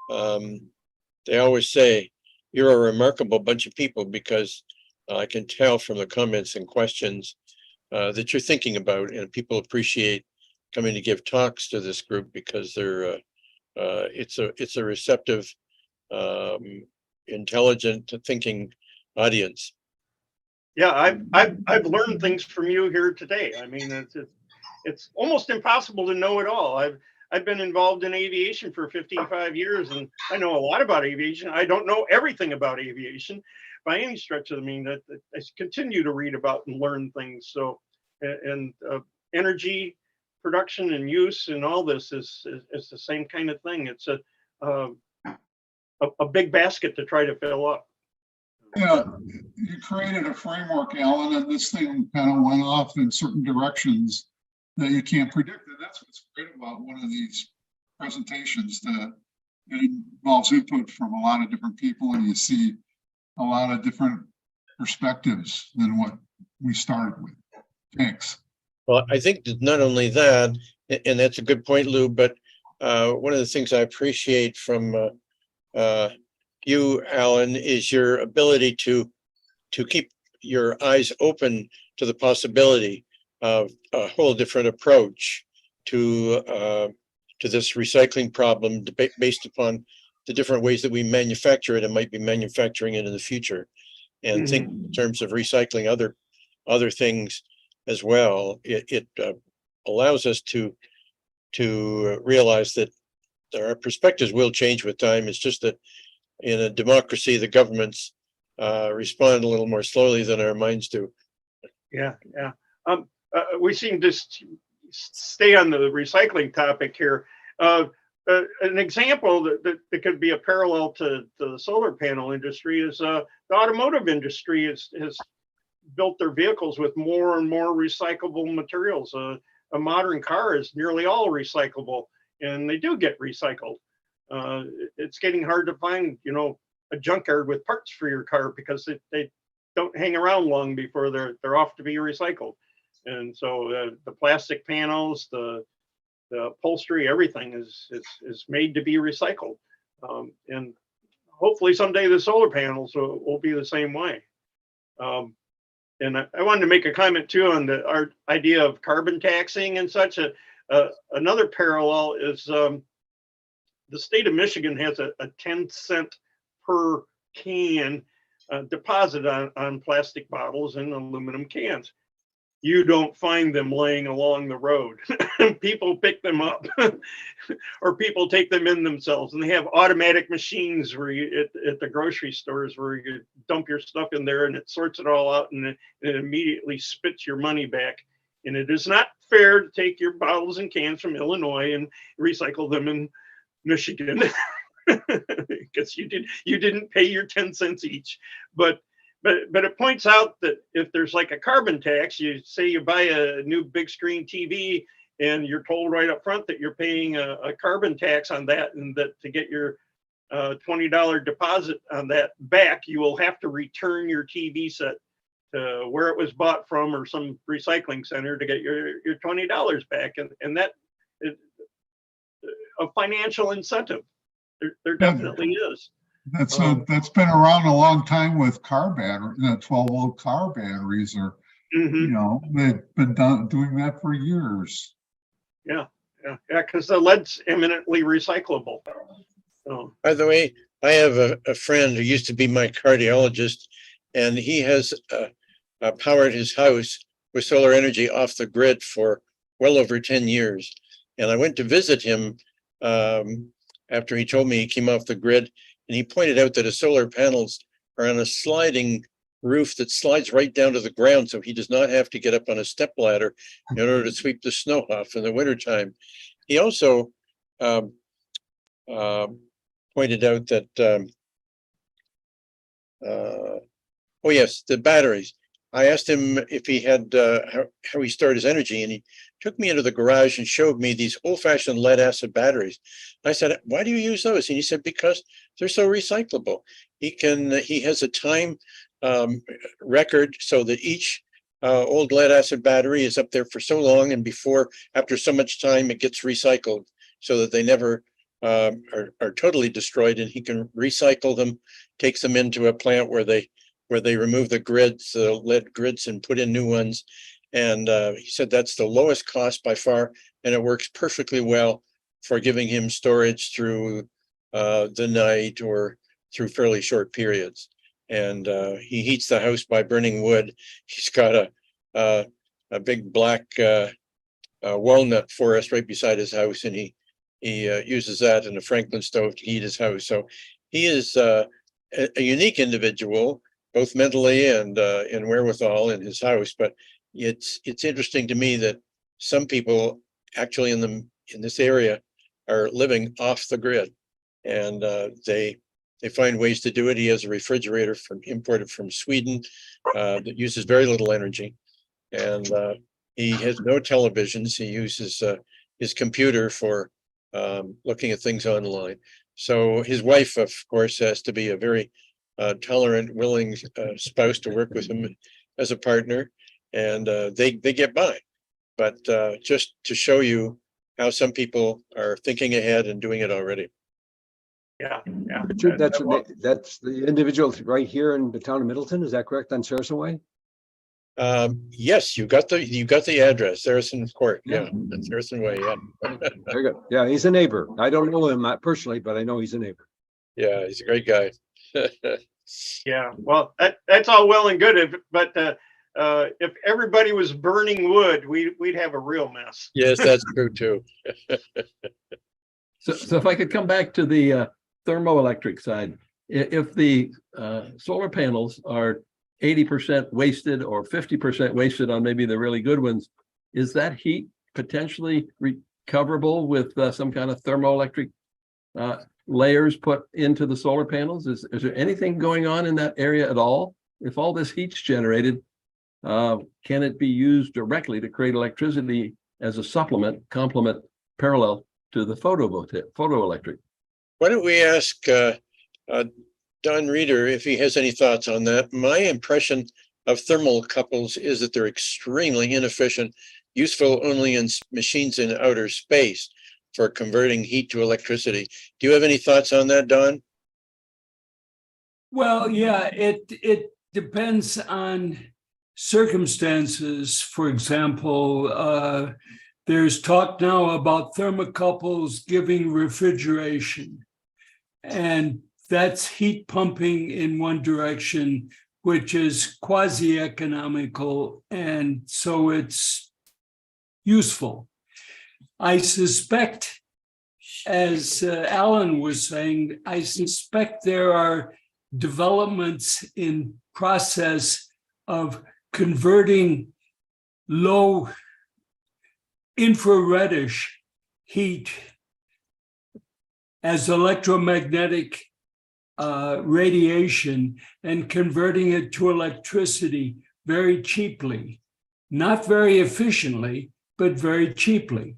they always say, "You're a remarkable bunch of people," because I can tell from the comments and questions that you're thinking about, and people appreciate coming to give talks to this group because they're it's a receptive, intelligent thinking audience. Yeah, I've learned things from you here today. I mean, it's almost impossible to know it all. I've been involved in aviation for 55 years, and I know a lot about aviation. I don't know everything about aviation by any stretch of the mean. That I continue to read about and learn things. So, and energy production and use and all this is the same kind of thing. It's a big basket to try to fill up. Yeah, you created a framework, Alan, and this thing kind of went off in certain directions that you can't predict. And that's what's great about one of these presentations, that it involves input from a lot of different people, and you see a lot of different perspectives than what we started with. Thanks. Well, I think that not only that, and that's a good point, Lou, but one of the things I appreciate from you, Alan, is your ability to keep your eyes open to the possibility of a whole different approach to this recycling problem based upon the different ways that we manufacture it and might be manufacturing it in the future, and think in terms of recycling other things as well. It allows us to realize that our perspectives will change with time. It's just that in a democracy, the governments respond a little more slowly than our minds do. Yeah. We seem to stay on the recycling topic here. An example that could be a parallel to the solar panel industry is the automotive industry has built their vehicles with more and more recyclable materials. A modern car is nearly all recyclable, and they do get recycled. It's getting hard to find, a junkyard with parts for your car because they don't hang around long before they're off to be recycled. And so the plastic panels, the upholstery, everything is made to be recycled. And hopefully someday the solar panels will be the same way. And I wanted to make a comment too on our idea of carbon taxing and such. Another parallel is the state of Michigan has a 10-cent per can deposit on plastic bottles and aluminum cans. You don't find them laying along the road. People pick them up or people take them in themselves, and they have automatic machines where at the grocery stores where you dump your stuff in there and it sorts it all out, and it immediately spits your money back. And it is not fair to take your bottles and cans from Illinois and recycle them in Michigan because you didn't pay your 10 cents each. But it points out that if there's like a carbon tax, you say you buy a new big screen TV and you're told right up front that you're paying a carbon tax on that, and that to get your $20 deposit on that back, you will have to return your TV set to where it was bought from or some recycling center to get your $20 back. And that is a financial incentive. There definitely is. That's been around a long time with car battery, 12-volt car batteries are, they've been doing that for years. Yeah, because the lead's eminently recyclable. So. By the way, I have a friend who used to be my cardiologist, and he has powered his house with solar energy off the grid for well over 10 years. And I went to visit him after he told me he came off the grid. And he pointed out that his solar panels are on a sliding roof that slides right down to the ground, so he does not have to get up on a step ladder in order to sweep the snow off in the wintertime. He also pointed out that, oh yes, the batteries. I asked him if he had how he stored his energy, and he took me into the garage and showed me these old-fashioned lead acid batteries. I said, "Why do you use those?" And he said, "Because they're so recyclable." He has a time record so that each old lead acid battery is up there for so long, and after so much time, it gets recycled so that they never are totally destroyed. And he can recycle them, takes them into a plant where they remove the grids, the lead grids, and put in new ones. And he said that's the lowest cost by far, and it works perfectly well for giving him storage through the night or through fairly short periods. And he heats the house by burning wood. He's got a big black walnut forest right beside his house, and he uses that and a Franklin stove to heat his house. So he is a unique individual, both mentally and in wherewithal in his house. But it's interesting to me that some people actually in this area are living off the grid, and they find ways to do it. He has a refrigerator imported from Sweden that uses very little energy, and he has no televisions. He uses his computer for looking at things online. So his wife, of course, has to be a very tolerant, willing spouse to work with him as a partner, and they get by. But just to show you how some people are thinking ahead and doing it already. Yeah, yeah. Richard, That- that's the individual right here in the town of Middleton. Is that correct, on Saracen Way? Yes, you got the address, Saracen Court. Yeah, that's Saracen Way. Yeah. Very good. Yeah, he's a neighbor. I don't know him personally, but I know he's a neighbor. Yeah, he's a great guy. Yeah, well, that's all well and good, but if everybody was burning wood, we'd have a real mess. Yes, that's true too. So if I could come back to the thermoelectric side, if the solar panels are 80% wasted or 50% wasted on maybe the really good ones, is that heat potentially recoverable with some kind of thermoelectric layers put into the solar panels? Is there anything going on in that area at all? If all this heat's generated, can it be used directly to create electricity as a supplement, complement, parallel to the photoelectric? Why don't we ask Don Reeder if he has any thoughts on that? My impression of thermocouples is that they're extremely inefficient, useful only in machines in outer space for converting heat to electricity. Do you have any thoughts on that, Don? Well, yeah, it depends on circumstances. For example, there's talk now about thermocouples giving refrigeration, and that's heat pumping in one direction, which is quasi-economical, and so it's useful. I suspect, as Allen was saying, I suspect there are developments in process of converting low infrareddish heat as electromagnetic radiation and converting it to electricity very cheaply, not very efficiently, but very cheaply.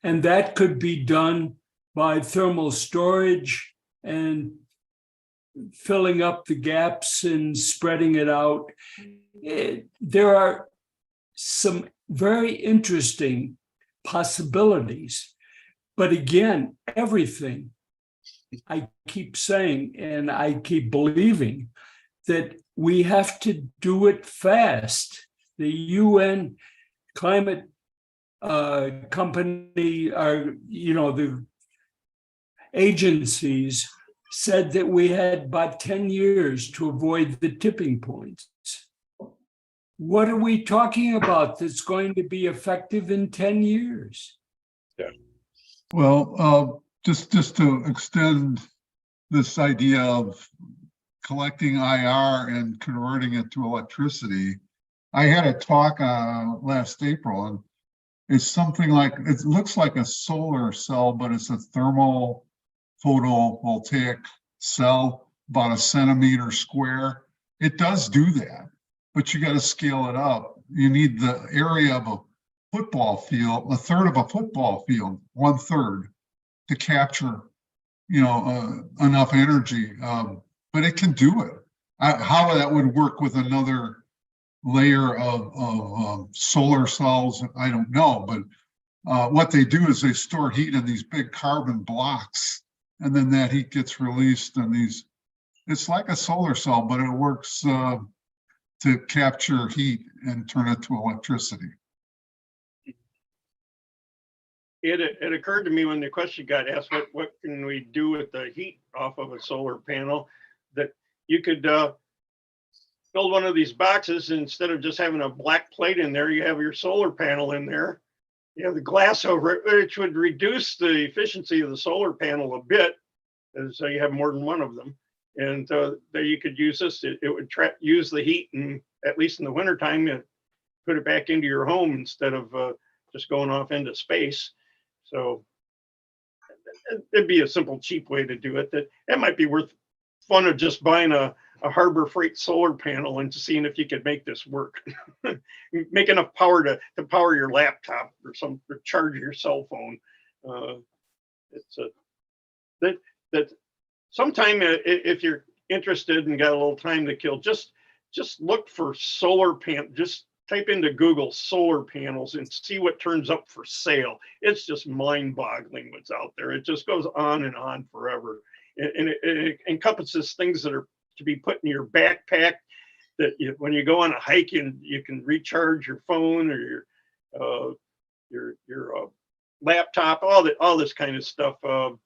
And that could be done by thermal storage and filling up the gaps and spreading it out. There are some very interesting possibilities. But again, everything, I keep saying, and I keep believing, that we have to do it fast. The UN climate company, the agencies said that we had about 10 years to avoid the tipping points. What are we talking about that's going to be effective in 10 years? Yeah. Well, just to extend this idea of collecting IR and converting it to electricity, I had a talk last April, and it's something like, it looks like a solar cell, but it's a thermal photovoltaic cell, about 1 centimeter square. It does do that, but you got to scale it up. You need the area of a football field, 1/3 of a football field, 1/3, to capture, enough energy. But it can do it. How that would work with another layer of solar cells, I don't know. But what they do is they store heat in these big carbon blocks, and then that heat gets released in these. It's like a solar cell, but it works to capture heat and turn it to electricity. It occurred to me when the question got asked, what can we do with the heat off of a solar panel, that you could build one of these boxes, and instead of just having a black plate in there, you have your solar panel in there. You have the glass over it, which would reduce the efficiency of the solar panel a bit, so you have more than one of them. And there you could use this. It would use the heat, and at least in the wintertime, you put it back into your home instead of just going off into space. So it'd be a simple, cheap way to do it. That might be worth fun of just buying a Harbor Freight solar panel and seeing if you could make this work. Make enough power to power your laptop or charge your cell phone. It's that sometime if you're interested and got a little time to kill, just look for solar panel. Just type into Google solar panels and see what turns up for sale. It's just mind-boggling what's out there. It just goes on and on forever. and it encompasses things that are to be put in your backpack, that when you go on a hike, you can recharge your phone or your laptop, all this kind of stuff.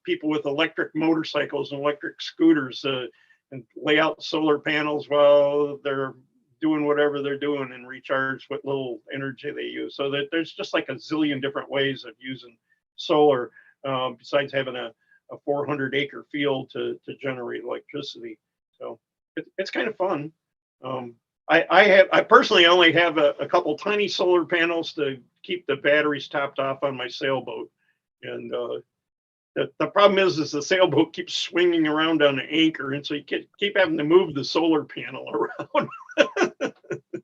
People with electric motorcycles and electric scooters and lay out solar panels while they're doing whatever they're doing and recharge what little energy they use. So that there's just like a zillion different ways of using solar, besides having a 400-acre field to generate electricity. So it's kind of fun. I personally only have a couple tiny solar panels to keep the batteries topped off on my sailboat. And the problem is the sailboat keeps swinging around on the anchor. And so you keep having to move the solar panel around.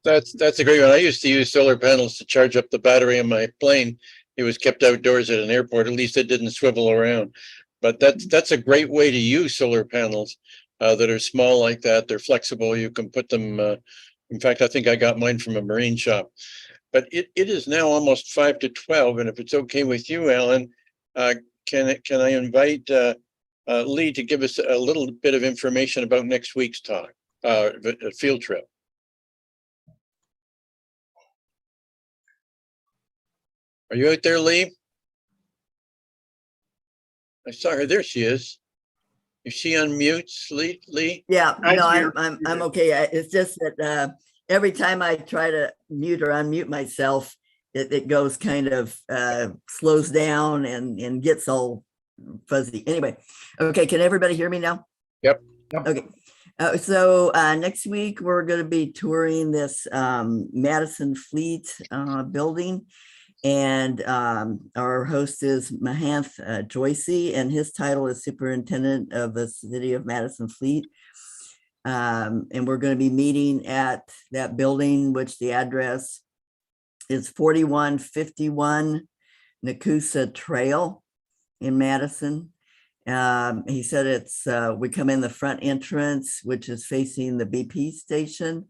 That's a great one. I used to use solar panels to charge up the battery in my plane. It was kept outdoors at an airport. At least it didn't swivel around. But that's a great way to use solar panels that are small like that. They're flexible. You can put them. In fact, I think I got mine from a marine shop. But it is now almost 5 to 12. And if it's okay with you, Alan, can I invite Lee to give us a little bit of information about next week's talk, field trip? Are you out there, Lee? I saw her. There she is. Is she on mute, Lee? Yeah, no, Here. I'm okay. It's just that every time I try to mute or unmute myself, it goes kind of slows down and gets all fuzzy. Anyway, okay, can everybody hear me now? Yep. Okay. So next week we're going to be touring this Madison Fleet building. And our host is Mahanth Joycey, and his title is Superintendent of the City of Madison Fleet. And we're going to be meeting at that building, which the address is 4151 Nakusa Trail in Madison. He said we come in the front entrance, which is facing the BP station.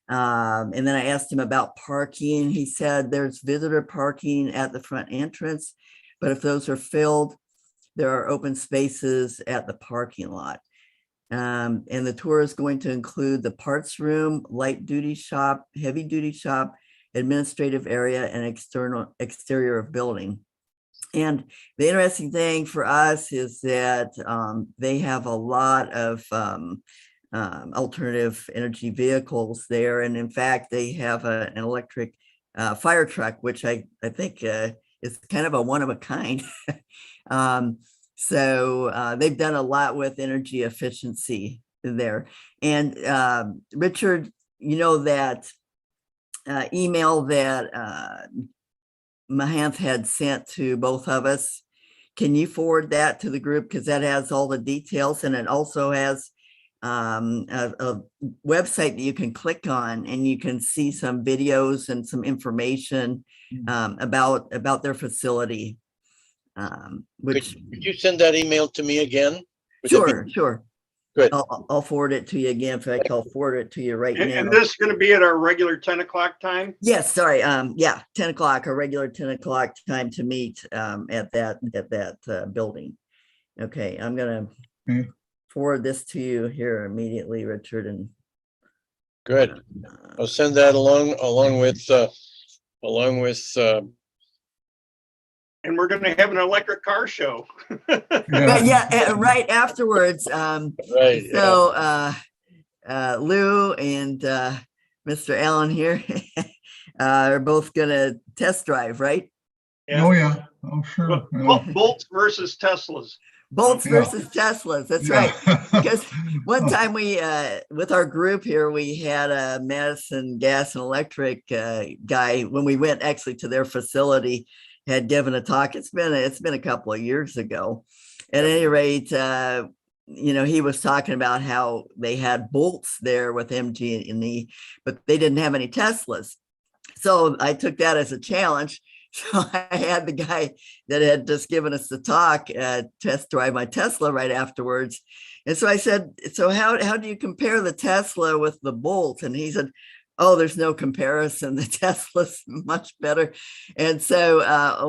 And then I asked him about parking. He said there's visitor parking at the front entrance, but if those are filled, there are open spaces at the parking lot. And the tour is going to include the parts room, light duty shop, heavy duty shop, administrative area, and exterior of building. And the interesting thing for us is that they have a lot of alternative energy vehicles there. And in fact, they have an electric fire truck, which I think is kind of a one of a kind. So they've done a lot with energy efficiency there. And Richard, you know, that email that Mahanth had sent to both of us, can you forward that to the group? Because that has all the details, and it also has a website that you can click on and you can see some videos and some information about their facility. Which could you send that email to me again? Would sure. Good. I'll forward it to you again. In fact, I'll forward it to you right now. And this is going to be at our regular 10 o'clock time? Yes, sorry. Yeah, 10 o'clock, our regular 10 o'clock time to meet at that building. Okay, I'm gonna forward this to you here immediately, Richard. And good. I'll send that along with and we're going to have an electric car show. right afterwards. right. So Lou and Mr. Allen here are both gonna test drive, right? Oh, yeah. Oh, sure. Yeah. Bolts versus Teslas. Bolts Yeah. versus Teslas. That's right. Because one time we, with our group here, we had a Madison Gas and Electric guy when we went actually to their facility, had given a talk. It's been a couple of years ago. At any rate, he was talking about how they had Bolts there with MG&E, but they didn't have any Teslas. So I took that as a challenge. So I had the guy that had just given us the talk test drive my Tesla right afterwards. And so I said, so how do you compare the Tesla with the Bolt? And he said, oh, there's no comparison. The Tesla's much better. And so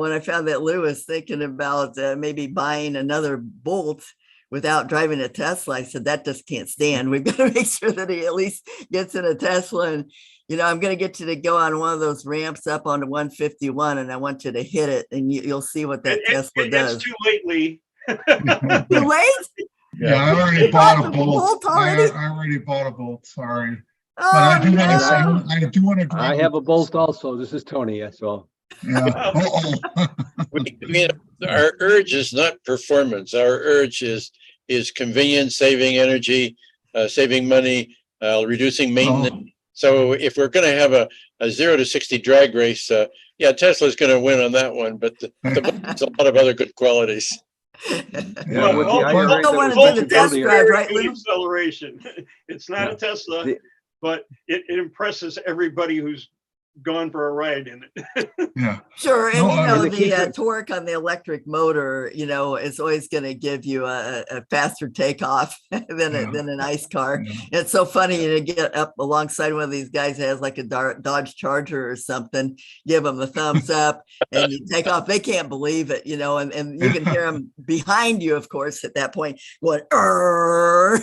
when I found that Lou was thinking about maybe buying another Bolt, without driving a Tesla. I said, that just can't stand. We've got to make sure that he at least gets in a Tesla. And, you know, I'm going to get you to go on one of those ramps up onto 151, and I want you to hit it, and you'll see what that Tesla does. It's too late, Lee. Too late? Yeah, I already You bought bought a the bolt. Bolt already? I already bought a bolt, sorry. Oh, But I do want to no. say, I do want to. I have a Bolt also. This is Tony, so. Yeah. Uh-oh. Our urge is not performance. Our urge is convenience, saving energy, saving money, reducing maintenance. So if we're going to have a 0 to 60 drag race, yeah, Tesla's going to win on that one, but there's a lot of other good qualities. Yeah, with the IRA don't that want was to do the mentioned test earlier. drive, right, Good Lou? acceleration. It's not a Tesla, The- but it impresses everybody who's gone for a ride in it. Yeah. Sure, and No, you I know, mean, the key the thing- torque on the electric motor, you know, is always going to give you a faster takeoff than Yeah. than an ICE car. Yeah. It's so funny to get up alongside one of these guys that has like a Dodge Charger or something, give them a thumbs up, and you take off. They can't believe it, you know, and you can hear them behind you, of course, at that point going, "Arr!"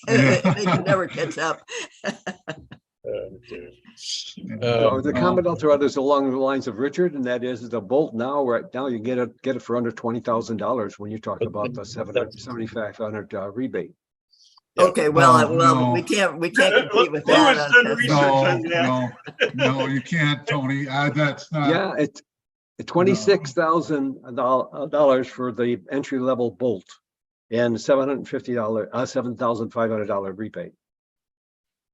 Yeah. They can never catch up. So the comment I'll throw out is along the lines of Richard, and that is the Bolt now, right now you get it for under $20,000 when you talk about the $7,500 rebate. Yeah. Okay, well, No. we can't compete with Lou that. has on done Tesla. research. No, you can't, Tony. That's not. Yeah, it's $26,000 for the entry level Bolt and $7,500 rebate.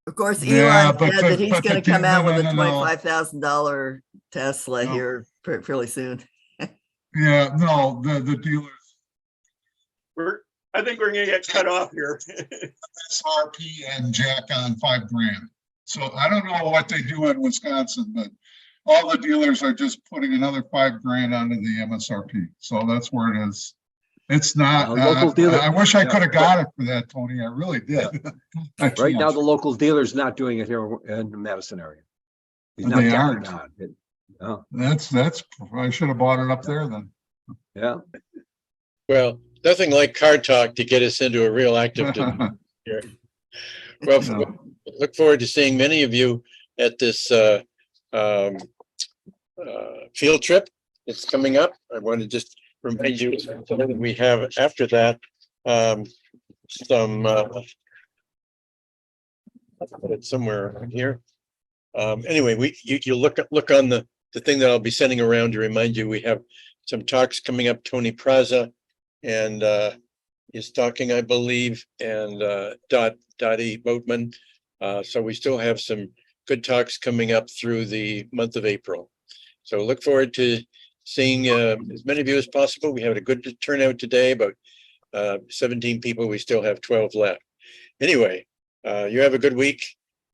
Of course, Yeah, Elon but said that he's but going to come out with a no. $25,000 Tesla No. here fairly soon. Yeah, no, the dealers, I think we're gonna get cut off here. SRP and jack on $5,000. So I don't know what they do in Wisconsin, but all the dealers are just putting another $5,000 onto the MSRP. So that's where it is. It's not, Local dealer- I wish I yeah, could have got it for that, Tony. I really did. I Right now, can't. the local dealer's not doing it here in the Madison area. He's They not getting aren't. it on it. Oh, That's, I should have bought it up there then. yeah. Well, nothing like car talk to get us into a real active debate here. Well, Yeah. look forward to seeing many of you at this field trip that's coming up. I want to just remind you that we have after that some it's somewhere around here. Anyway, you look on the thing that I'll be sending around to remind you we have some talks coming up. Tony Praza and is talking, I believe, and Dottie Boatman. So we still have some good talks coming up through the month of April. So look forward to seeing as many of you as possible. We had a good turnout today, about 17 people. We still have 12 left. Anyway, you have a good week.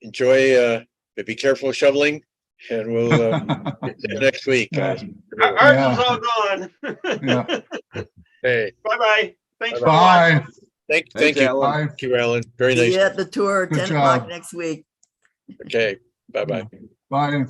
Enjoy, but be careful shoveling, and we'll see you next week, guys. Ours Yeah. is all gone. Yeah. Hey, Bye-bye. Thanks for watching. Bye. thank you. Alan. Thank you, Alan. Very See nice. you at the tour, Good 10 o'clock job. next week. Okay, bye-bye. Bye.